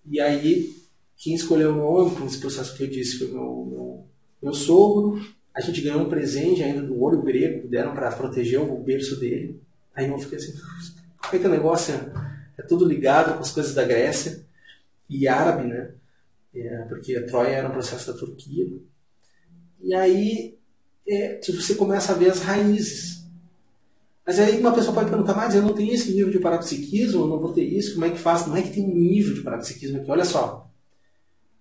S1: E aí, quem escolheu o nome, com esse processo que eu disse, foi meu sogro. A gente ganhou um presente ainda do ouro grego, deram para proteger o berço dele. Aí eu fiquei assim, como é que o negócio é tudo ligado com as coisas da Grécia e árabe, né? Porque a Troia era um processo da Turquia. E aí você começa a ver as raízes. Mas aí uma pessoa pode perguntar, mas eu não tenho esse nível de parapsiquismo, eu não vou ter isso, como é que faz? Não é que tem um nível de parapsiquismo aqui, olha só.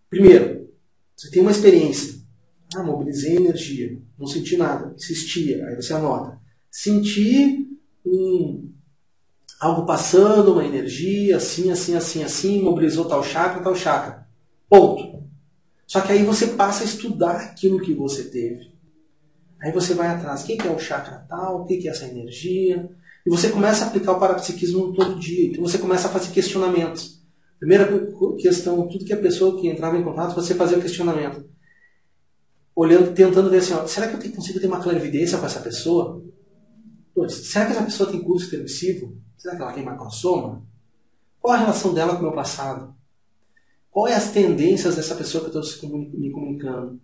S1: Primeiro, você tem uma experiência. Mobilizei energia, não senti nada, insistia, aí você anota. Senti algo passando, uma energia, assim, mobilizou tal chakra. Ponto. Só que aí você passa a estudar aquilo que você teve. Aí você vai atrás, o que é o chakra tal, o que é essa energia, e você começa a aplicar o parapsiquismo todo dia, então você começa a fazer questionamentos. Primeira questão, tudo que a pessoa que entrava em contato, você fazia o questionamento. Olhando, tentando ver assim, será que eu consigo ter uma clarividência com essa pessoa? 2, será que essa pessoa tem curso permissivo? Será que ela tem macrosoma? Qual a relação dela com o meu passado? Quais as tendências dessa pessoa que eu estou me comunicando?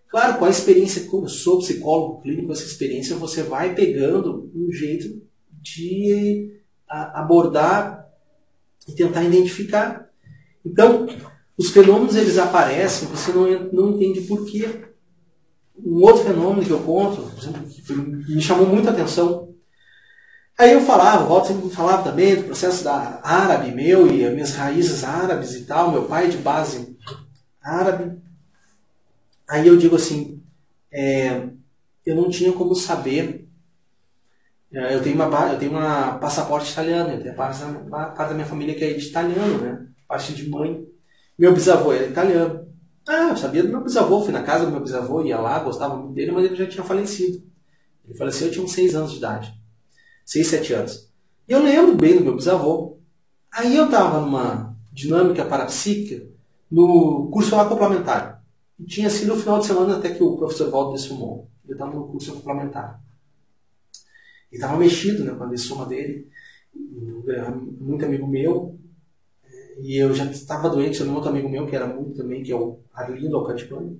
S1: Claro, com a experiência, como eu sou psicólogo clínico, essa experiência você vai pegando um jeito de abordar e tentar identificar. Então, Os fenômenos eles aparecem, você não entende por quê. Um outro fenômeno que eu conto, por exemplo, que me chamou muita atenção. Aí eu falava, o Walter sempre falava também do processo da árabe meu e as minhas raízes árabes e tal, meu pai de base árabe. Aí eu digo assim, eu não tinha como saber. Eu tenho uma passaporte italiano, eu tenho uma parte da minha família que é de italiano, né? Parte de mãe. Meu bisavô era italiano. Eu sabia do meu bisavô, fui na casa do meu bisavô, ia lá, gostava muito dele, mas ele já tinha falecido. Ele faleceu, eu tinha uns 6 anos de idade. 6, 7 anos. E eu lembro bem do meu bisavô. Aí eu estava numa dinâmica parapsíquica no curso lá complementar. E tinha sido o final de semana até que o professor Walter dessumou. Eu estava no curso complementar. E estava mexido, né, com a dessuma dele. Muito amigo meu. E eu já estava doente, tinha um outro amigo meu que era muito também, que é o Arlindo Alcantipani.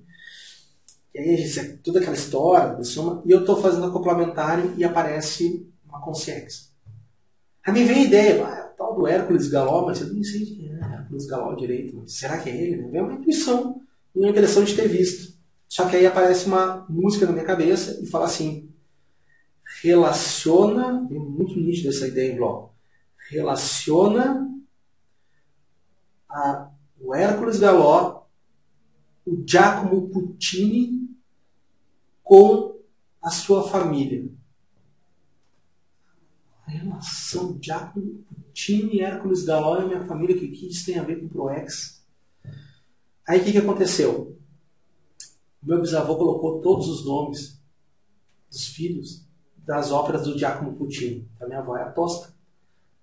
S1: E aí a gente, toda aquela história, dessuma, e eu estou fazendo a complementar e aparece uma consciência. Aí me vem a ideia, o tal do Hércules Galó, mas eu nem sei quem é Hércules Galó direito, mas será que é ele? Né? É uma intuição, uma impressão de ter visto. Só que aí aparece uma música na minha cabeça e fala assim, relaciona, é muito nítido essa ideia em bloco, relaciona o Hércules Galó, o Giacomo Puccini com a sua família. A relação Giacomo Puccini, Hércules Galó e a minha família, que isso tem a ver com o ProEx? Aí o que aconteceu? Meu bisavô colocou todos os nomes dos filhos das óperas do Giacomo Puccini. A minha avó é a Tosca,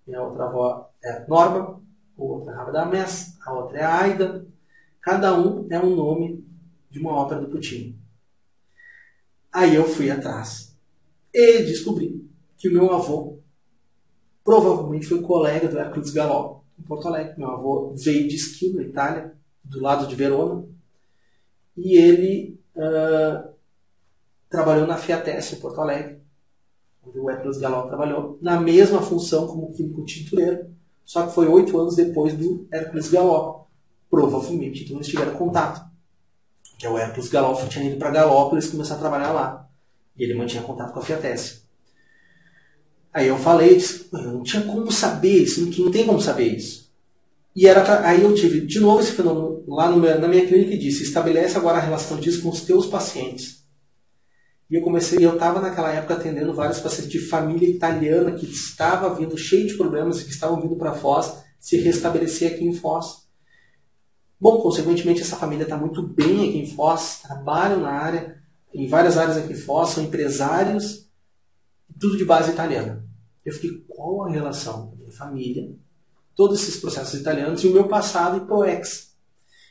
S1: minha outra avó é a Norma, a outra é a Radamés, a outra é a Aida. Cada um é um nome de uma ópera do Puccini. Aí eu fui atrás e descobri que o meu avô provavelmente foi colega do Hércules Galó em Porto Alegre. Meu avô veio de Schio, na Itália, do lado de Verona, e ele trabalhou na Fiatesse em Porto Alegre, onde o Hércules Galó trabalhou, na mesma função como químico tintureiro, só que foi 8 anos depois do Hércules Galó. Provavelmente, então eles tiveram contato. Que é o Hércules Galó tinha ido para Galópolis e começou a trabalhar lá. E ele mantinha contato com a Fiatesse. Aí eu falei, eu não tinha como saber isso, não tem como saber isso. E aí eu tive de novo esse fenômeno lá na minha clínica e disse, estabelece agora a relação disso com os teus pacientes. E eu estava naquela época atendendo vários pacientes de família italiana que estava vindo cheio de problemas e que estavam vindo para Foz se restabelecer aqui em Foz. Bom, consequentemente essa família está muito bem aqui em Foz, trabalham na área, em várias áreas aqui em Foz, são empresários, tudo de base italiana. Eu fiquei, qual a relação da minha família, todos esses processos italianos e o meu passado e ProEx?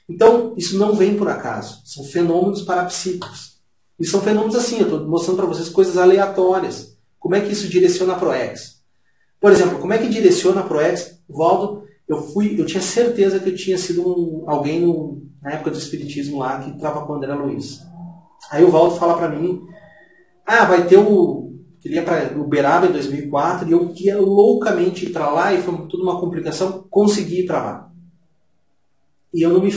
S1: Então, isso não vem por acaso, são fenômenos parapsíquicos. E são fenômenos assim, eu estou mostrando para vocês coisas aleatórias. Como é que isso direciona a ProEx? Por exemplo, como é que direciona a ProEx? Valdo, eu tinha certeza que eu tinha sido alguém na época do espiritismo lá que estava com o André Luiz. Aí o Valdo fala para mim, vai ter queria para Uberaba em 2004 e eu queria loucamente ir para lá e foi tudo uma complicação, consegui ir para lá. E eu não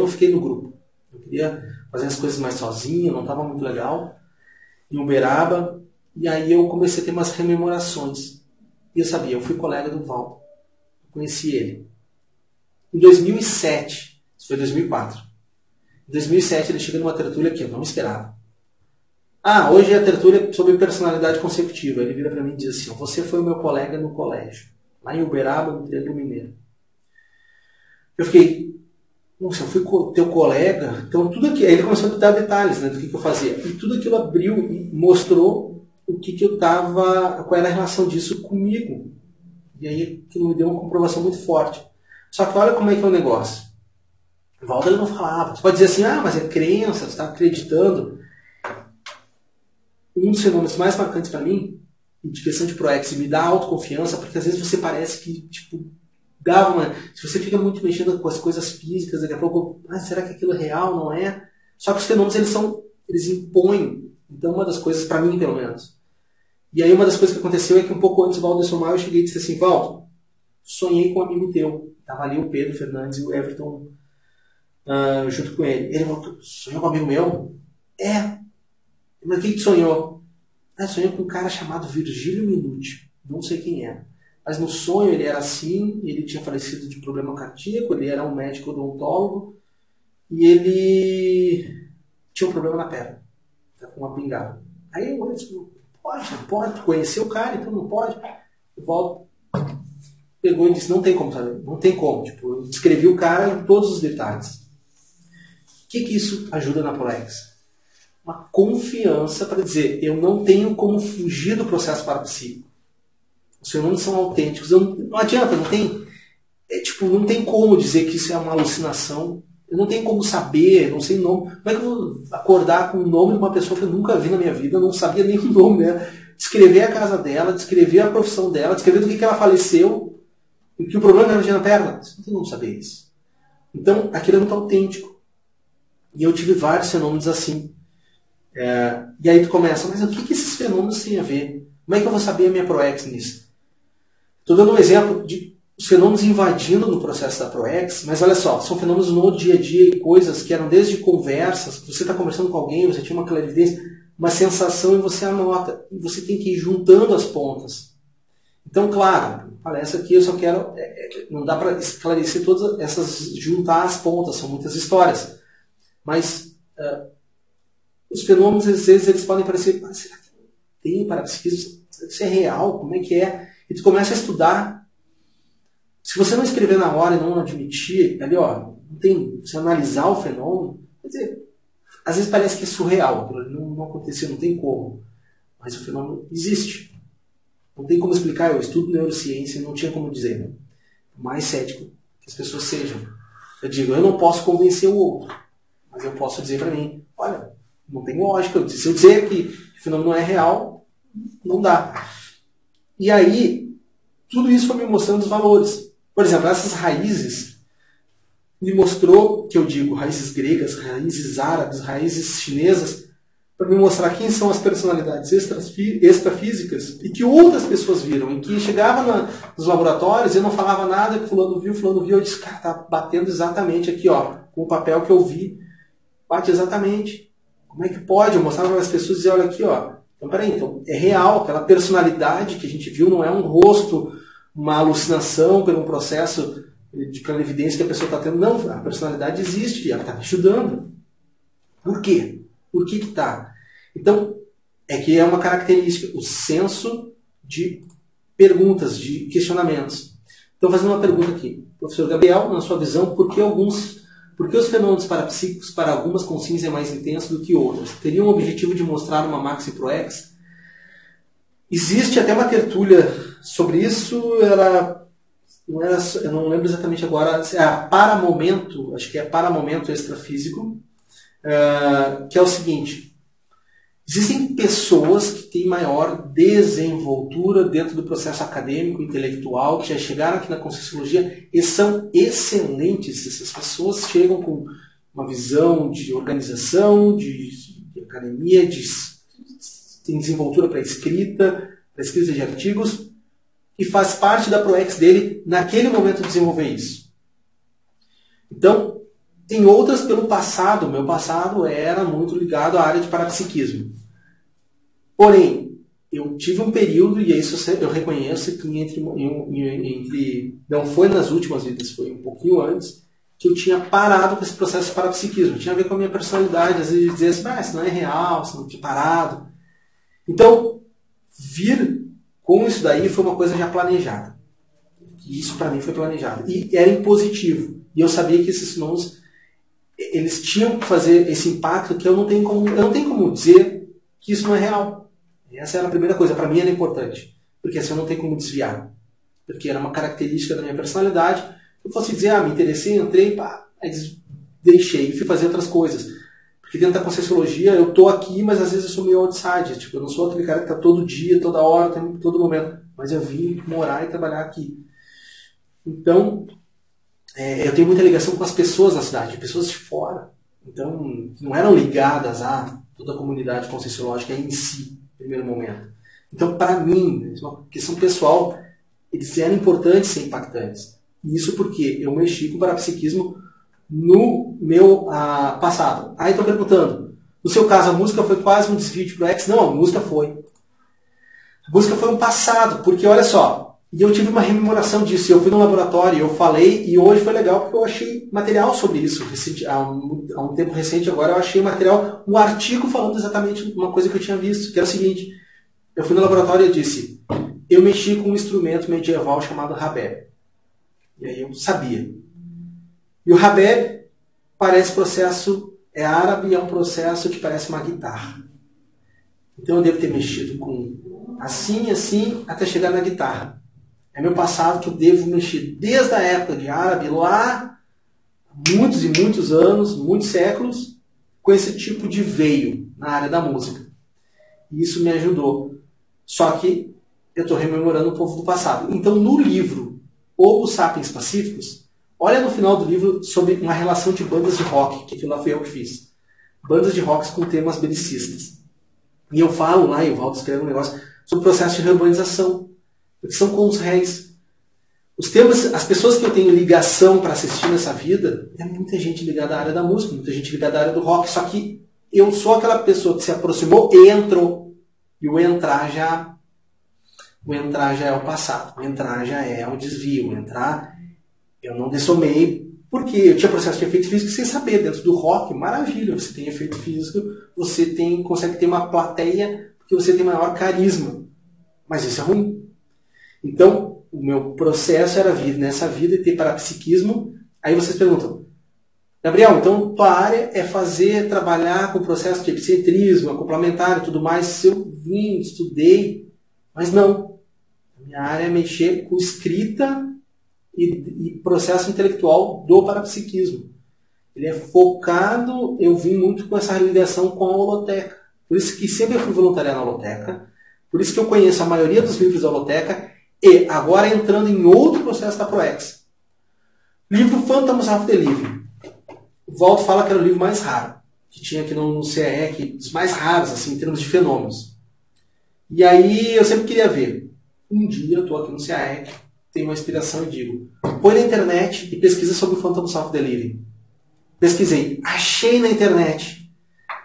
S1: fiquei no grupo. Eu queria fazer as coisas mais sozinho, não estava muito legal, em Uberaba, e aí eu comecei a ter umas rememorações. E eu sabia, eu fui colega do Valdo, eu conheci ele. Em 2007, isso foi 2004, em 2007 ele chegou numa tertúlia que eu não esperava. Hoje é a tertúlia sobre personalidade consecutiva. Ele vira para mim e diz assim, você foi o meu colega no colégio, lá em Uberaba, no Triângulo Mineiro. Eu fiquei, eu fui teu colega, então tudo aquilo, aí ele começou a dar detalhes, né, do que eu fazia, e tudo aquilo abriu e mostrou o que eu estava, qual era a relação disso comigo, e aí aquilo me deu uma comprovação muito forte. Só que olha como é que é o negócio. O Valdo ele não falava, você pode dizer assim, mas é crença, você está acreditando. Um dos fenômenos mais marcantes para mim, de questão de ProEx, me dá autoconfiança, porque às vezes você parece que, se você fica muito mexendo com as coisas físicas, daqui a pouco, será que aquilo é real, não é? Só que os fenômenos, eles impõem. Então, uma das coisas, para mim, pelo menos. E aí, uma das coisas que aconteceu é que um pouco antes do Valdo dessumar, eu cheguei e disse assim, Valdo, sonhei com um amigo teu. Tava ali o Pedro Fernandes e o Everton junto com ele. Ele falou, sonhou com um amigo meu? É. Mas o que tu sonhou? Sonhei com um cara chamado Virgílio Minuti. Não sei quem é. Mas no sonho ele era assim, ele tinha falecido de problema cardíaco, ele era um médico odontólogo e ele tinha um problema na perna, com uma bengala. Aí eu disse, não pode, conhecer o cara, então não pode. Eu volto, pegou e disse, não tem como saber, não tem como. Tipo, eu descrevi o cara em todos os detalhes. O que isso ajuda na ProEx? Uma confiança para dizer, eu não tenho como fugir do processo parapsíquico. Os fenômenos são autênticos. Não adianta, não tem, não tem como dizer que isso é uma alucinação. Eu não tenho como saber, não sei o nome. Como é que eu vou acordar com o nome de uma pessoa que eu nunca vi na minha vida, eu não sabia nem o nome dela, descrever a casa dela, descrever a profissão dela, descrever do que ela faleceu, e que o problema era na perna. Você não tem como saber isso. Então, aquilo é muito autêntico. E eu tive vários fenômenos assim. E aí tu começa, mas o que esses fenômenos têm a ver? Como é que eu vou saber a minha ProEx nisso? Estou dando um exemplo de os fenômenos invadindo no processo da ProEx, mas olha só, são fenômenos no dia a dia e coisas que eram desde conversas, você está conversando com alguém, você tinha uma clarividência, uma sensação e você anota. E você tem que ir juntando as pontas. Então, claro, palestra aqui eu só quero... não dá para esclarecer todas essas... juntar as pontas, são muitas histórias. Mas os fenômenos, às vezes, eles podem parecer... será que tem parapsiquismo? Isso é real? Como é que é? E tu começa a estudar. Se você não escrever na hora e não admitir, ali, não tem, você analisar o fenômeno, quer dizer, às vezes parece que é surreal, aquilo não aconteceu, não tem como. Mas o fenômeno existe. Não tem como explicar, eu estudo neurociência e não tinha como dizer, né? O mais cético que as pessoas sejam. Eu digo, eu não posso convencer o outro, mas eu posso dizer para mim, olha, não tem lógica, se eu dizer que o fenômeno não é real, não dá. E aí, tudo isso foi me mostrando os valores. Por exemplo, essas raízes me mostrou, que eu digo, raízes gregas, raízes árabes, raízes chinesas, para me mostrar quem são as personalidades extrafísicas e que outras pessoas viram. E que chegava nos laboratórios e eu não falava nada, que fulano viu, eu disse, cara, tá batendo exatamente aqui, com o papel que eu vi. Bate exatamente. Como é que pode? Eu mostrava para as pessoas e dizia, olha aqui, Então, peraí, é real, aquela personalidade que a gente viu não é um rosto, uma alucinação por um processo de clarividência que a pessoa está tendo. Não, a personalidade existe e ela está me ajudando. Por quê? Por que está? Então, é que é uma característica, o senso de perguntas, de questionamentos. Então, fazendo uma pergunta aqui. Professor Gabriel, na sua visão, por que os fenômenos parapsíquicos para algumas consciências é mais intenso do que outras? Teriam o objetivo de mostrar uma maxi proex? Existe até uma tertúlia sobre isso, eu não lembro exatamente agora, para momento, acho que é para momento extrafísico, que é o seguinte, existem pessoas que têm maior desenvoltura dentro do processo acadêmico, intelectual, que já chegaram aqui na Conscienciologia e são excelentes. Essas pessoas chegam com uma visão de organização, de academia, tem desenvoltura para escrita de artigos, e faz parte da ProEx dele, naquele momento, desenvolver isso. Então, tem outras pelo passado. Meu passado era muito ligado à área de parapsiquismo. Porém, eu tive um período, e isso eu reconheço, que não foi nas últimas vidas, foi um pouquinho antes, que eu tinha parado com esse processo de parapsiquismo. Tinha a ver com a minha personalidade, às vezes dizer assim, isso não é real, isso não tinha parado. Então, vir com isso daí foi uma coisa já planejada. E isso para mim foi planejado. E era impositivo. E eu sabia que esses fenômenos, eles tinham que fazer esse impacto que eu não tenho como dizer que isso não é real. Essa era a primeira coisa. Para mim era importante. Porque assim eu não tenho como desviar. Porque era uma característica da minha personalidade. Eu fosse dizer, me interessei, entrei, deixei e fui fazer outras coisas. Porque dentro da Conscienciologia eu estou aqui, mas às vezes eu sou meio outsider. Tipo, eu não sou aquele cara que está todo dia, toda hora, todo momento. Mas eu vim morar e trabalhar aqui. Então, eu tenho muita ligação com as pessoas na cidade, pessoas de fora. Então, não eram ligadas a toda a comunidade conscienciológica em si, no primeiro momento. Então, para mim, é uma questão pessoal, eles eram importantes ser impactantes. E isso porque eu mexi com o parapsiquismo no meu passado. Aí estão perguntando, no seu caso a música foi quase um desvio de ProEx? Não, a música foi. A música foi um passado, porque olha só, e eu tive uma rememoração disso, eu fui no laboratório, eu falei, e hoje foi legal porque eu achei material sobre isso. Há um tempo recente agora eu achei material, um artigo falando exatamente uma coisa que eu tinha visto, que era o seguinte, eu fui no laboratório e disse, eu mexi com um instrumento medieval chamado rabé. E aí eu sabia. E o rabé parece processo, é árabe e é um processo que parece uma guitarra. Então eu devo ter mexido com assim, assim, até chegar na guitarra. É meu passado que eu devo mexer desde a época de árabe, lá, muitos e muitos anos, muitos séculos, com esse tipo de veio na área da música. E isso me ajudou. Só que eu estou rememorando o povo do passado. Então no livro Homo Sapiens Pacíficos, olha no final do livro sobre uma relação de bandas de rock, que aquilo lá foi eu que fiz. Bandas de rock com temas belicistas. E eu falo lá, e o Valdo escreve um negócio sobre o processo de reurbanização, porque são com os réis. Os temas, as pessoas que eu tenho ligação para assistir nessa vida, é muita gente ligada à área da música, muita gente ligada à área do rock, só que eu sou aquela pessoa que se aproximou e entrou. E o entrar já é o passado, o entrar já é o desvio, o entrar eu não dessomei, porque eu tinha processo de efeito físico sem saber. Dentro do rock, maravilha, você tem efeito físico, você consegue ter uma plateia, porque você tem maior carisma. Mas isso é ruim. Então, o meu processo era vir nessa vida e ter parapsiquismo. Aí vocês perguntam, Gabriel, então tua área é trabalhar com o processo de epicentrismo, complementar e tudo mais. Eu vim, estudei, mas não. A minha área é mexer com escrita e processo intelectual do parapsiquismo. Ele é focado, eu vim muito com essa ligação com a holoteca. Por isso que sempre eu fui voluntário na holoteca, por isso que eu conheço a maioria dos livros da holoteca, e agora entrando em outro processo da ProEx. Livro Phantoms of the Living. O Waldo fala que era o livro mais raro, que tinha aqui no CAE, os mais raros, assim, em termos de fenômenos. E aí eu sempre queria ver. Um dia eu estou aqui no CAE, tenho uma inspiração e digo, põe na internet e pesquisa sobre o Phantoms of the Living. Pesquisei, achei na internet.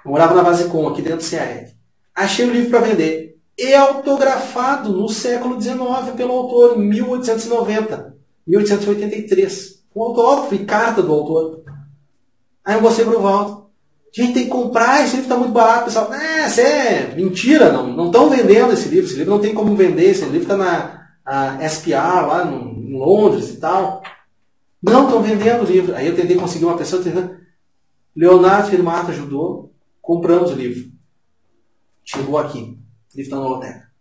S1: Eu morava na Basecom, aqui dentro do CAE. Achei o livro para vender. E autografado no século XIX pelo autor, em 1890, 1883. Com autógrafo e carta do autor. Aí eu mostrei para o Valdo. Gente, tem que comprar, esse livro está muito barato. Pessoal, isso é mentira, não estão vendendo esse livro. Esse livro não tem como vender, esse livro está na SPR, lá em Londres e tal. Não, estão vendendo o livro. Aí eu tentei conseguir uma pessoa, Leonardo Firmato ajudou, compramos o livro. Chegou aqui, o livro está na holoteca.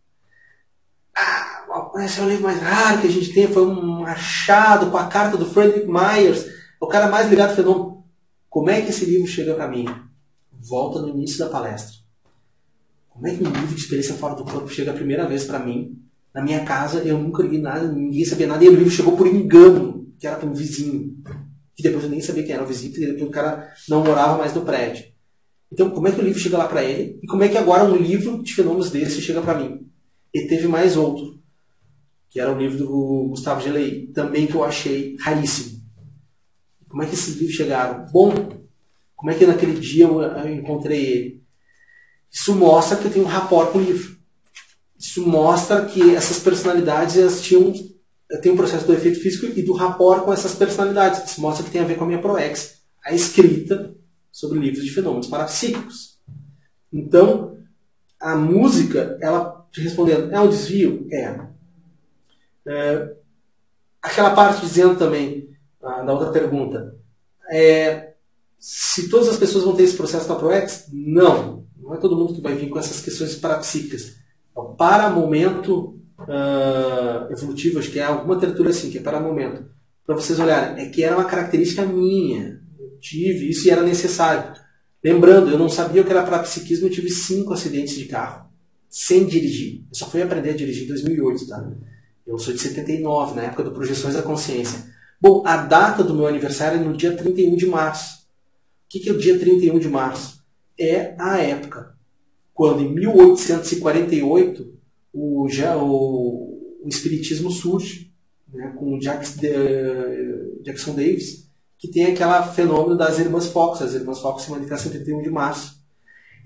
S1: Esse é o livro mais raro que a gente tem, foi um achado com a carta do Frederick Myers, o cara mais ligado ao fenômeno. Como é que esse livro chega para mim? Volta no início da palestra. Como é que um livro de experiência fora do corpo chega a primeira vez para mim? Na minha casa, eu nunca li nada, ninguém sabia nada, e o livro chegou por engano, que era para um vizinho. Que depois eu nem sabia quem era o vizinho, porque depois o cara não morava mais no prédio. Então, como é que o livro chega lá para ele? E como é que agora um livro de fenômenos desse chega para mim? E teve mais outro, que era o livro do Gustavo Gelei, também que eu achei raríssimo. Como é que esses livros chegaram? Bom, como é que naquele dia eu encontrei ele? Isso mostra que eu tenho um rapport com o livro. Isso mostra que essas personalidades eu tenho um processo do efeito físico e do rapport com essas personalidades. Isso mostra que tem a ver com a minha ProEx, a escrita sobre livros de fenômenos parapsíquicos. Então, a música, ela, te respondendo, é um desvio? Aquela parte dizendo também, da outra pergunta, se todas as pessoas vão ter esse processo na ProEx? Não. Não é todo mundo que vai vir com essas questões parapsíquicas. Para momento evolutivo, acho que é alguma literatura assim, que é para momento. Para vocês olharem, é que era uma característica minha. Eu tive isso e era necessário. Lembrando, eu não sabia o que era parapsiquismo, eu tive 5 acidentes de carro, sem dirigir. Eu só fui aprender a dirigir em 2008, tá? Eu sou de 79, na época do Projeções da Consciência. Bom, a data do meu aniversário é no dia 31 de março. O que é o dia 31 de março? É a época quando, em 1848, o Espiritismo surge, né, com o Jackson Davis, que tem aquele fenômeno das irmãs Fox. As irmãs Fox se manifestam em 31 de março.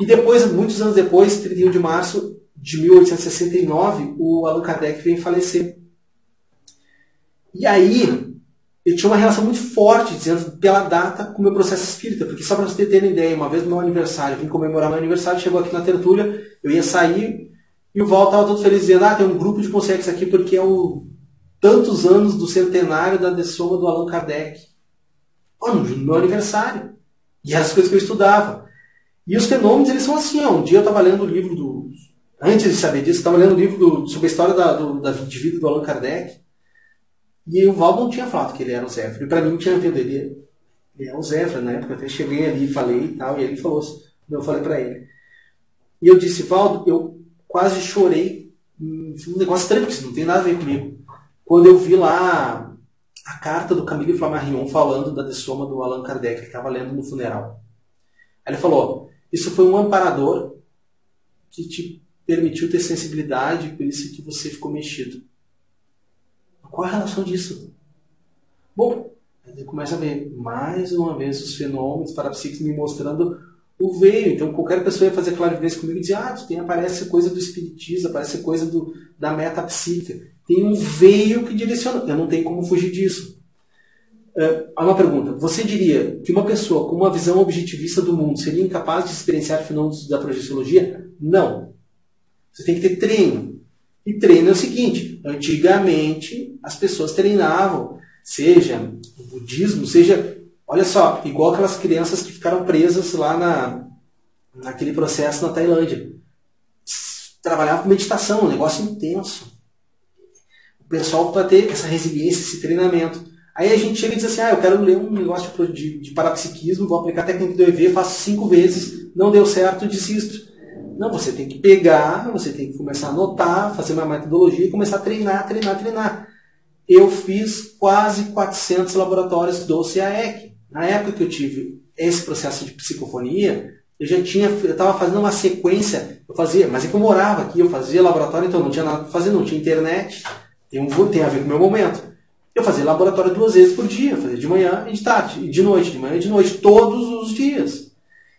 S1: E depois, muitos anos depois, 31 de março de 1869, o Allan Kardec veio falecer. E aí, eu tinha uma relação muito forte, dizendo, pela data, com o meu processo espírita. Porque só para vocês terem ideia, uma vez no meu aniversário, eu vim comemorar meu aniversário, chegou aqui na tertúlia, eu ia sair, e o Val estava todo feliz, dizendo, tem um grupo de consciência aqui, porque é o tantos anos do centenário da dessoma do Allan Kardec. No meu aniversário. E as coisas que eu estudava. E os fenômenos, eles são assim. Um dia eu estava lendo o livro do... Antes de saber disso, eu estava lendo o livro sobre a história de vida do Allan Kardec. E o Val não tinha falado que ele era o Zéfiro. E para mim não tinha vindo. Ele é o Zéfiro, na época. Eu até cheguei ali e falei e tal. E ele falou assim. Eu falei para ele. E eu disse, Valdo, eu quase chorei. Um negócio estranho, porque isso não tem nada a ver comigo. Quando eu vi lá a carta do Camille Flammarion falando da dessoma do Allan Kardec, que estava lendo no funeral. Aí ele falou, isso foi um amparador que te permitiu ter sensibilidade, por isso que você ficou mexido. Qual a relação disso? Bom, aí começa a ver mais uma vez os fenômenos parapsíquicos me mostrando o veio. Então qualquer pessoa ia fazer clarividência comigo e dizer, aparece coisa do espiritismo, aparece coisa da metapsíquica. Tem um veio que direciona. Eu não tenho como fugir disso. Há uma pergunta. Você diria que uma pessoa com uma visão objetivista do mundo seria incapaz de experienciar fenômenos da projeciologia? Não. Você tem que ter treino. E treino é o seguinte. Antigamente, as pessoas treinavam. Seja no budismo, seja... Olha só, igual aquelas crianças que ficaram presas lá naquele processo na Tailândia. Trabalhavam com meditação, um negócio intenso. O pessoal para ter essa resiliência, esse treinamento. Aí a gente chega e diz assim, eu quero ler um negócio de parapsiquismo, vou aplicar a técnica do EV, faço 5 vezes, não deu certo, desisto. Não, você tem que pegar, você tem que começar a anotar, fazer uma metodologia e começar a treinar. Eu fiz quase 400 laboratórios do CAEC. Na época que eu tive esse processo de psicofonia, eu estava fazendo uma sequência, mas é que eu morava aqui, eu fazia laboratório, então não tinha nada para fazer, não tinha internet, tem a ver com o meu momento. Eu fazia laboratório 2 vezes por dia, eu fazia de manhã e de tarde, e de noite, de manhã e de noite, todos os dias.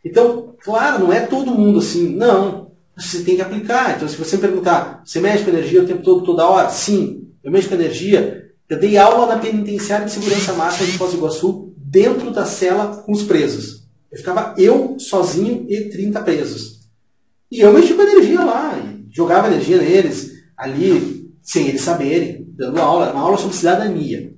S1: Então, claro, não é todo mundo assim, não, você tem que aplicar. Então, se você me perguntar, você mexe com energia o tempo todo, toda hora? Sim, eu mexo com energia. Eu dei aula na penitenciária de segurança máxima de Foz do Iguaçu, dentro da cela com os presos. Eu ficava sozinho e 30 presos. E eu mexi com energia lá, jogava energia neles, ali, sem eles saberem, dando aula, uma aula sobre cidadania.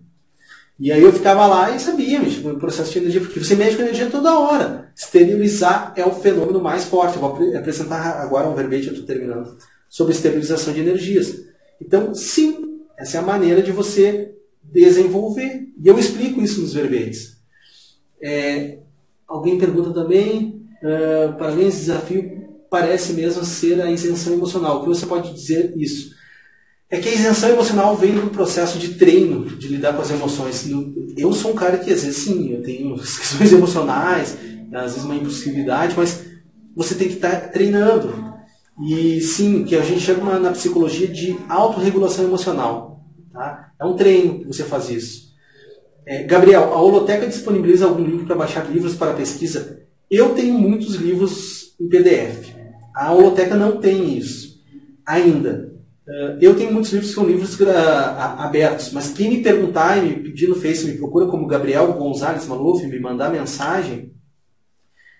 S1: E aí eu ficava lá e sabia mexer com o processo de energia, porque você mexe com energia toda hora. Esterilizar é o fenômeno mais forte. Eu vou apresentar agora um verbete, eu estou terminando, sobre esterilização de energias. Então, sim, essa é a maneira de você desenvolver. E eu explico isso nos verbetes. Alguém pergunta também, para além desse desafio, parece mesmo ser a isenção emocional. O que você pode dizer isso? É que a isenção emocional vem do processo de treino, de lidar com as emoções. Eu sou um cara que, às vezes, sim, eu tenho questões emocionais, às vezes uma impulsividade, mas você tem que estar treinando. E, sim, que a gente chama na psicologia de autorregulação emocional. Tá? É um treino que você faz isso. Gabriel, a Holoteca disponibiliza algum link para baixar livros para pesquisa? Eu tenho muitos livros em PDF. A Holoteca não tem isso ainda. Eu tenho muitos livros que são livros abertos, mas quem me perguntar e me pedir no Face, me procura como Gabriel Gonzalez Maluf, me mandar mensagem,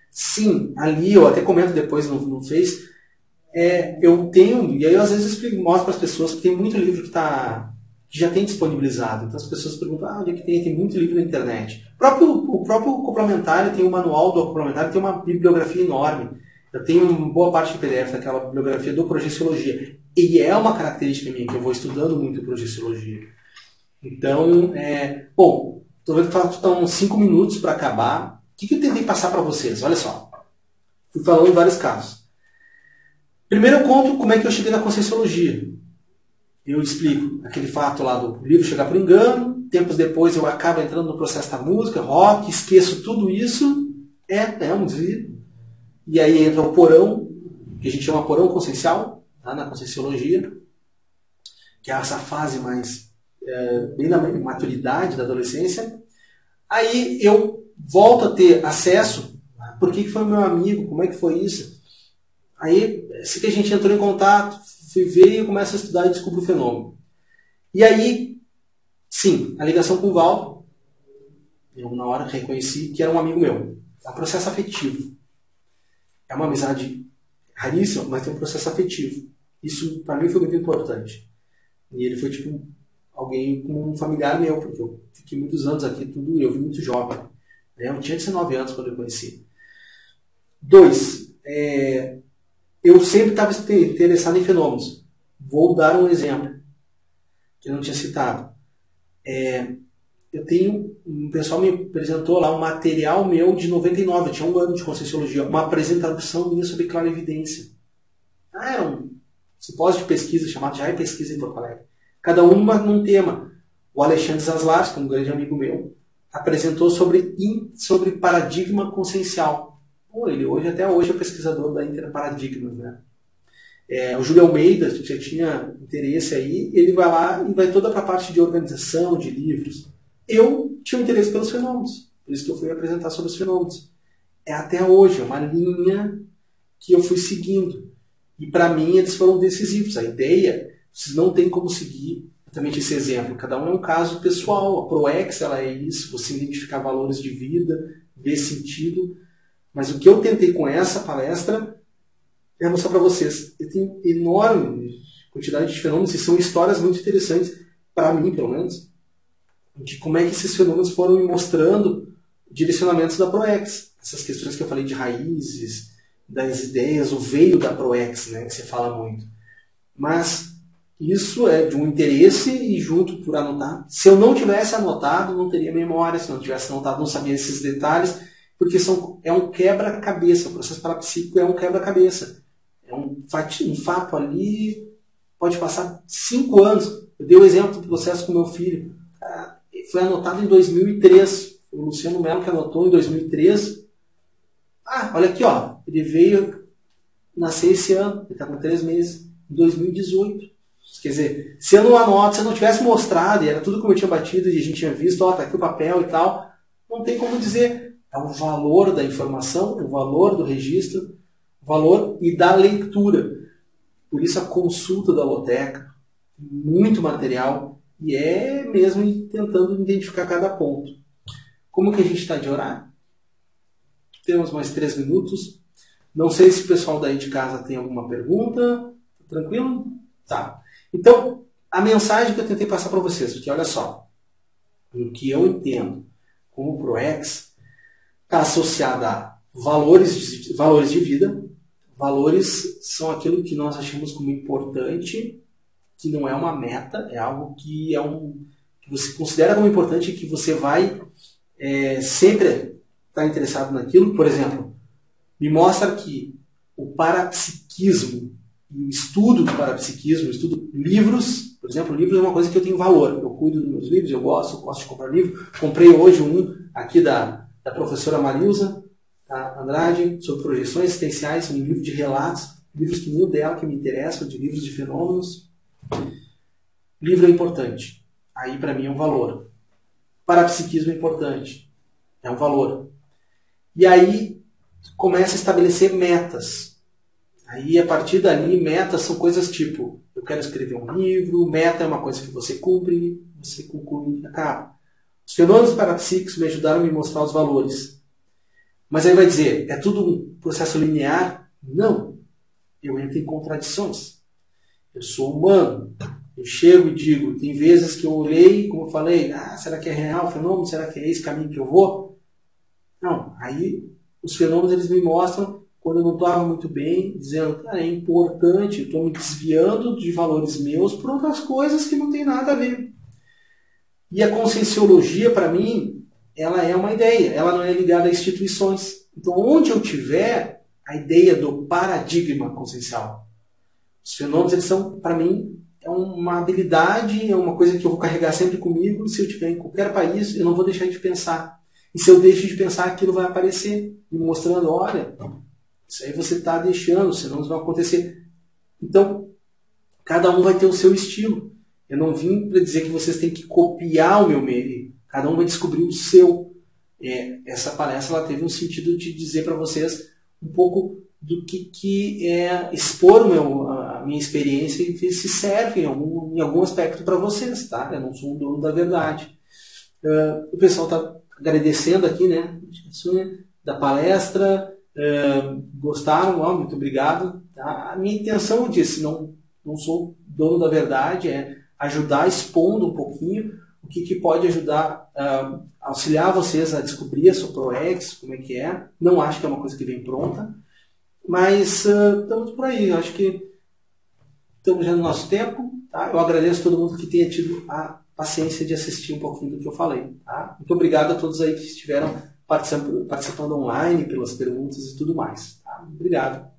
S1: sim, ali eu até comento depois no Face, eu tenho, e aí eu às vezes mostro para as pessoas que tem muito livro que já tem disponibilizado. Então as pessoas perguntam, onde é que tem? Tem muito livro na internet. O próprio complementário tem um manual do complementário, tem uma bibliografia enorme. Eu tenho uma boa parte de PDF daquela bibliografia do Projeciologia. E é uma característica minha, que eu vou estudando muito Projeciologia. Então, bom, estou vendo que faltam 5 minutos para acabar. O que eu tentei passar para vocês? Olha só. Fui falando em vários casos. Primeiro eu conto como é que eu cheguei na Conscienciologia. Eu explico aquele fato lá do livro chegar por engano. Tempos depois eu acabo entrando no processo da música, rock, esqueço tudo isso. É um desvio. E aí entra o porão, que a gente chama porão consciencial, tá, na Conscienciologia, que é essa fase mais bem na maturidade da adolescência. Aí eu volto a ter acesso, por que foi meu amigo, como é que foi isso? Aí, assim que a gente entrou em contato, fui ver e eu começo a estudar e descubro o fenômeno. E aí, sim, a ligação com o Valdo, eu na hora reconheci que era um amigo meu. É um processo afetivo. É uma amizade raríssima, mas tem um processo afetivo. Isso, para mim, foi muito importante. E ele foi, tipo, alguém como um familiar meu, porque eu fiquei muitos anos aqui, tudo eu vim muito jovem. Eu tinha 19 anos quando eu conheci. 2. Eu sempre estava interessado em fenômenos. Vou dar um exemplo que eu não tinha citado. Eu tenho, um pessoal me apresentou lá um material meu de 99, eu tinha um ano de Conscienciologia, uma apresentação minha sobre clarividência. Era um simpósio de pesquisa chamado Já é Pesquisa em Porto Alegre. Cada uma num tema. O Alexandre Zaslavski, um grande amigo meu, apresentou sobre paradigma consciencial. Ele até hoje é pesquisador da Interparadigmas, né? O Júlio Almeida, que já tinha interesse aí, ele vai lá e vai toda para a parte de organização, de livros. Eu tinha um interesse pelos fenômenos, por isso que eu fui apresentar sobre os fenômenos. Até hoje, é uma linha que eu fui seguindo. E para mim eles foram decisivos. A ideia, vocês não tem como seguir exatamente esse exemplo. Cada um é um caso pessoal. A ProEx ela é isso, você identificar valores de vida, ver sentido. Mas o que eu tentei com essa palestra é mostrar para vocês. Eu tenho enorme quantidade de fenômenos e são histórias muito interessantes, para mim pelo menos, de como é que esses fenômenos foram me mostrando direcionamentos da ProEx. Essas questões que eu falei de raízes, das ideias, o veio da ProEx, né, que você fala muito. Mas isso é de um interesse e junto por anotar. Se eu não tivesse anotado, não teria memória. Se não tivesse anotado, não sabia esses detalhes, porque é um quebra-cabeça. O processo parapsíquico é um quebra-cabeça. É um fato ali, pode passar 5 anos. Eu dei o exemplo do processo com meu filho. Foi anotado em 2003. O Luciano Mello que anotou em 2003. Olha aqui, ó. Ele veio nascer esse ano. Ele está com 3 meses. Em 2018. Quer dizer, se eu não anoto, se eu não tivesse mostrado, e era tudo como eu tinha batido e a gente tinha visto, tá aqui o papel e tal, não tem como dizer. É o valor da informação, o valor do registro, o valor e da leitura. Por isso a consulta da Loteca, muito material, e é mesmo tentando identificar cada ponto. Como que a gente está de horário? Temos mais 3 minutos. Não sei se o pessoal daí de casa tem alguma pergunta. Tranquilo? Tá. Então, a mensagem que eu tentei passar para vocês, porque olha só, o que eu entendo como ProEx está associada a valores de vida. Valores são aquilo que nós achamos como importante, que não é uma meta, é algo que que você considera como importante e que você vai sempre estar interessado naquilo. Por exemplo, me mostra que o parapsiquismo e o estudo do parapsiquismo, estudo livros, por exemplo, livros é uma coisa que eu tenho valor. Eu cuido dos meus livros, eu gosto de comprar livro. Comprei hoje um aqui da professora Marilza Andrade, sobre projeções existenciais, um livro de relatos, livros que nem dela, que me interessam, de livros de fenômenos. Livro é importante. Aí, para mim, é um valor. Parapsiquismo é importante. É um valor. E aí, começa a estabelecer metas. Aí, a partir dali, metas são coisas tipo, eu quero escrever um livro, meta é uma coisa que você cumpre, você conclui e acaba. Os fenômenos parapsíquicos me ajudaram a me mostrar os valores. Mas aí vai dizer, é tudo um processo linear? Não. Eu entro em contradições. Eu sou humano. Eu chego e digo, tem vezes que eu olhei, como eu falei, será que é real o fenômeno? Será que é esse caminho que eu vou? Não. Aí os fenômenos eles me mostram quando eu não estava muito bem, dizendo, é importante, eu estou me desviando de valores meus por outras coisas que não tem nada a ver. E a conscienciologia, para mim, ela é uma ideia, ela não é ligada a instituições. Então, onde eu tiver a ideia do paradigma consciencial, os fenômenos, eles são, para mim, é uma habilidade, é uma coisa que eu vou carregar sempre comigo. Se eu estiver em qualquer país, eu não vou deixar de pensar. E se eu deixo de pensar, aquilo vai aparecer, me mostrando, olha, isso aí você está deixando, senão não vai acontecer. Então, cada um vai ter o seu estilo. Eu não vim para dizer que vocês têm que copiar o meu meio. Cada um vai descobrir o seu. essa palestra ela teve um sentido de dizer para vocês um pouco do que é expor a minha experiência e ver se serve em algum aspecto para vocês, tá? Eu não sou um dono da verdade. O pessoal está agradecendo aqui, né, da palestra, gostaram, muito obrigado. Tá? A minha intenção, eu disse, não sou dono da verdade, é ajudar expondo um pouquinho o que pode ajudar, auxiliar vocês a descobrir a sua ProEx, como é que é. Não acho que é uma coisa que vem pronta, mas estamos por aí. Acho que estamos já no nosso tempo. Tá? Eu agradeço a todo mundo que tenha tido a paciência de assistir um pouquinho do que eu falei. Tá? Muito obrigado a todos aí que estiveram participando online, pelas perguntas e tudo mais. Tá? Obrigado.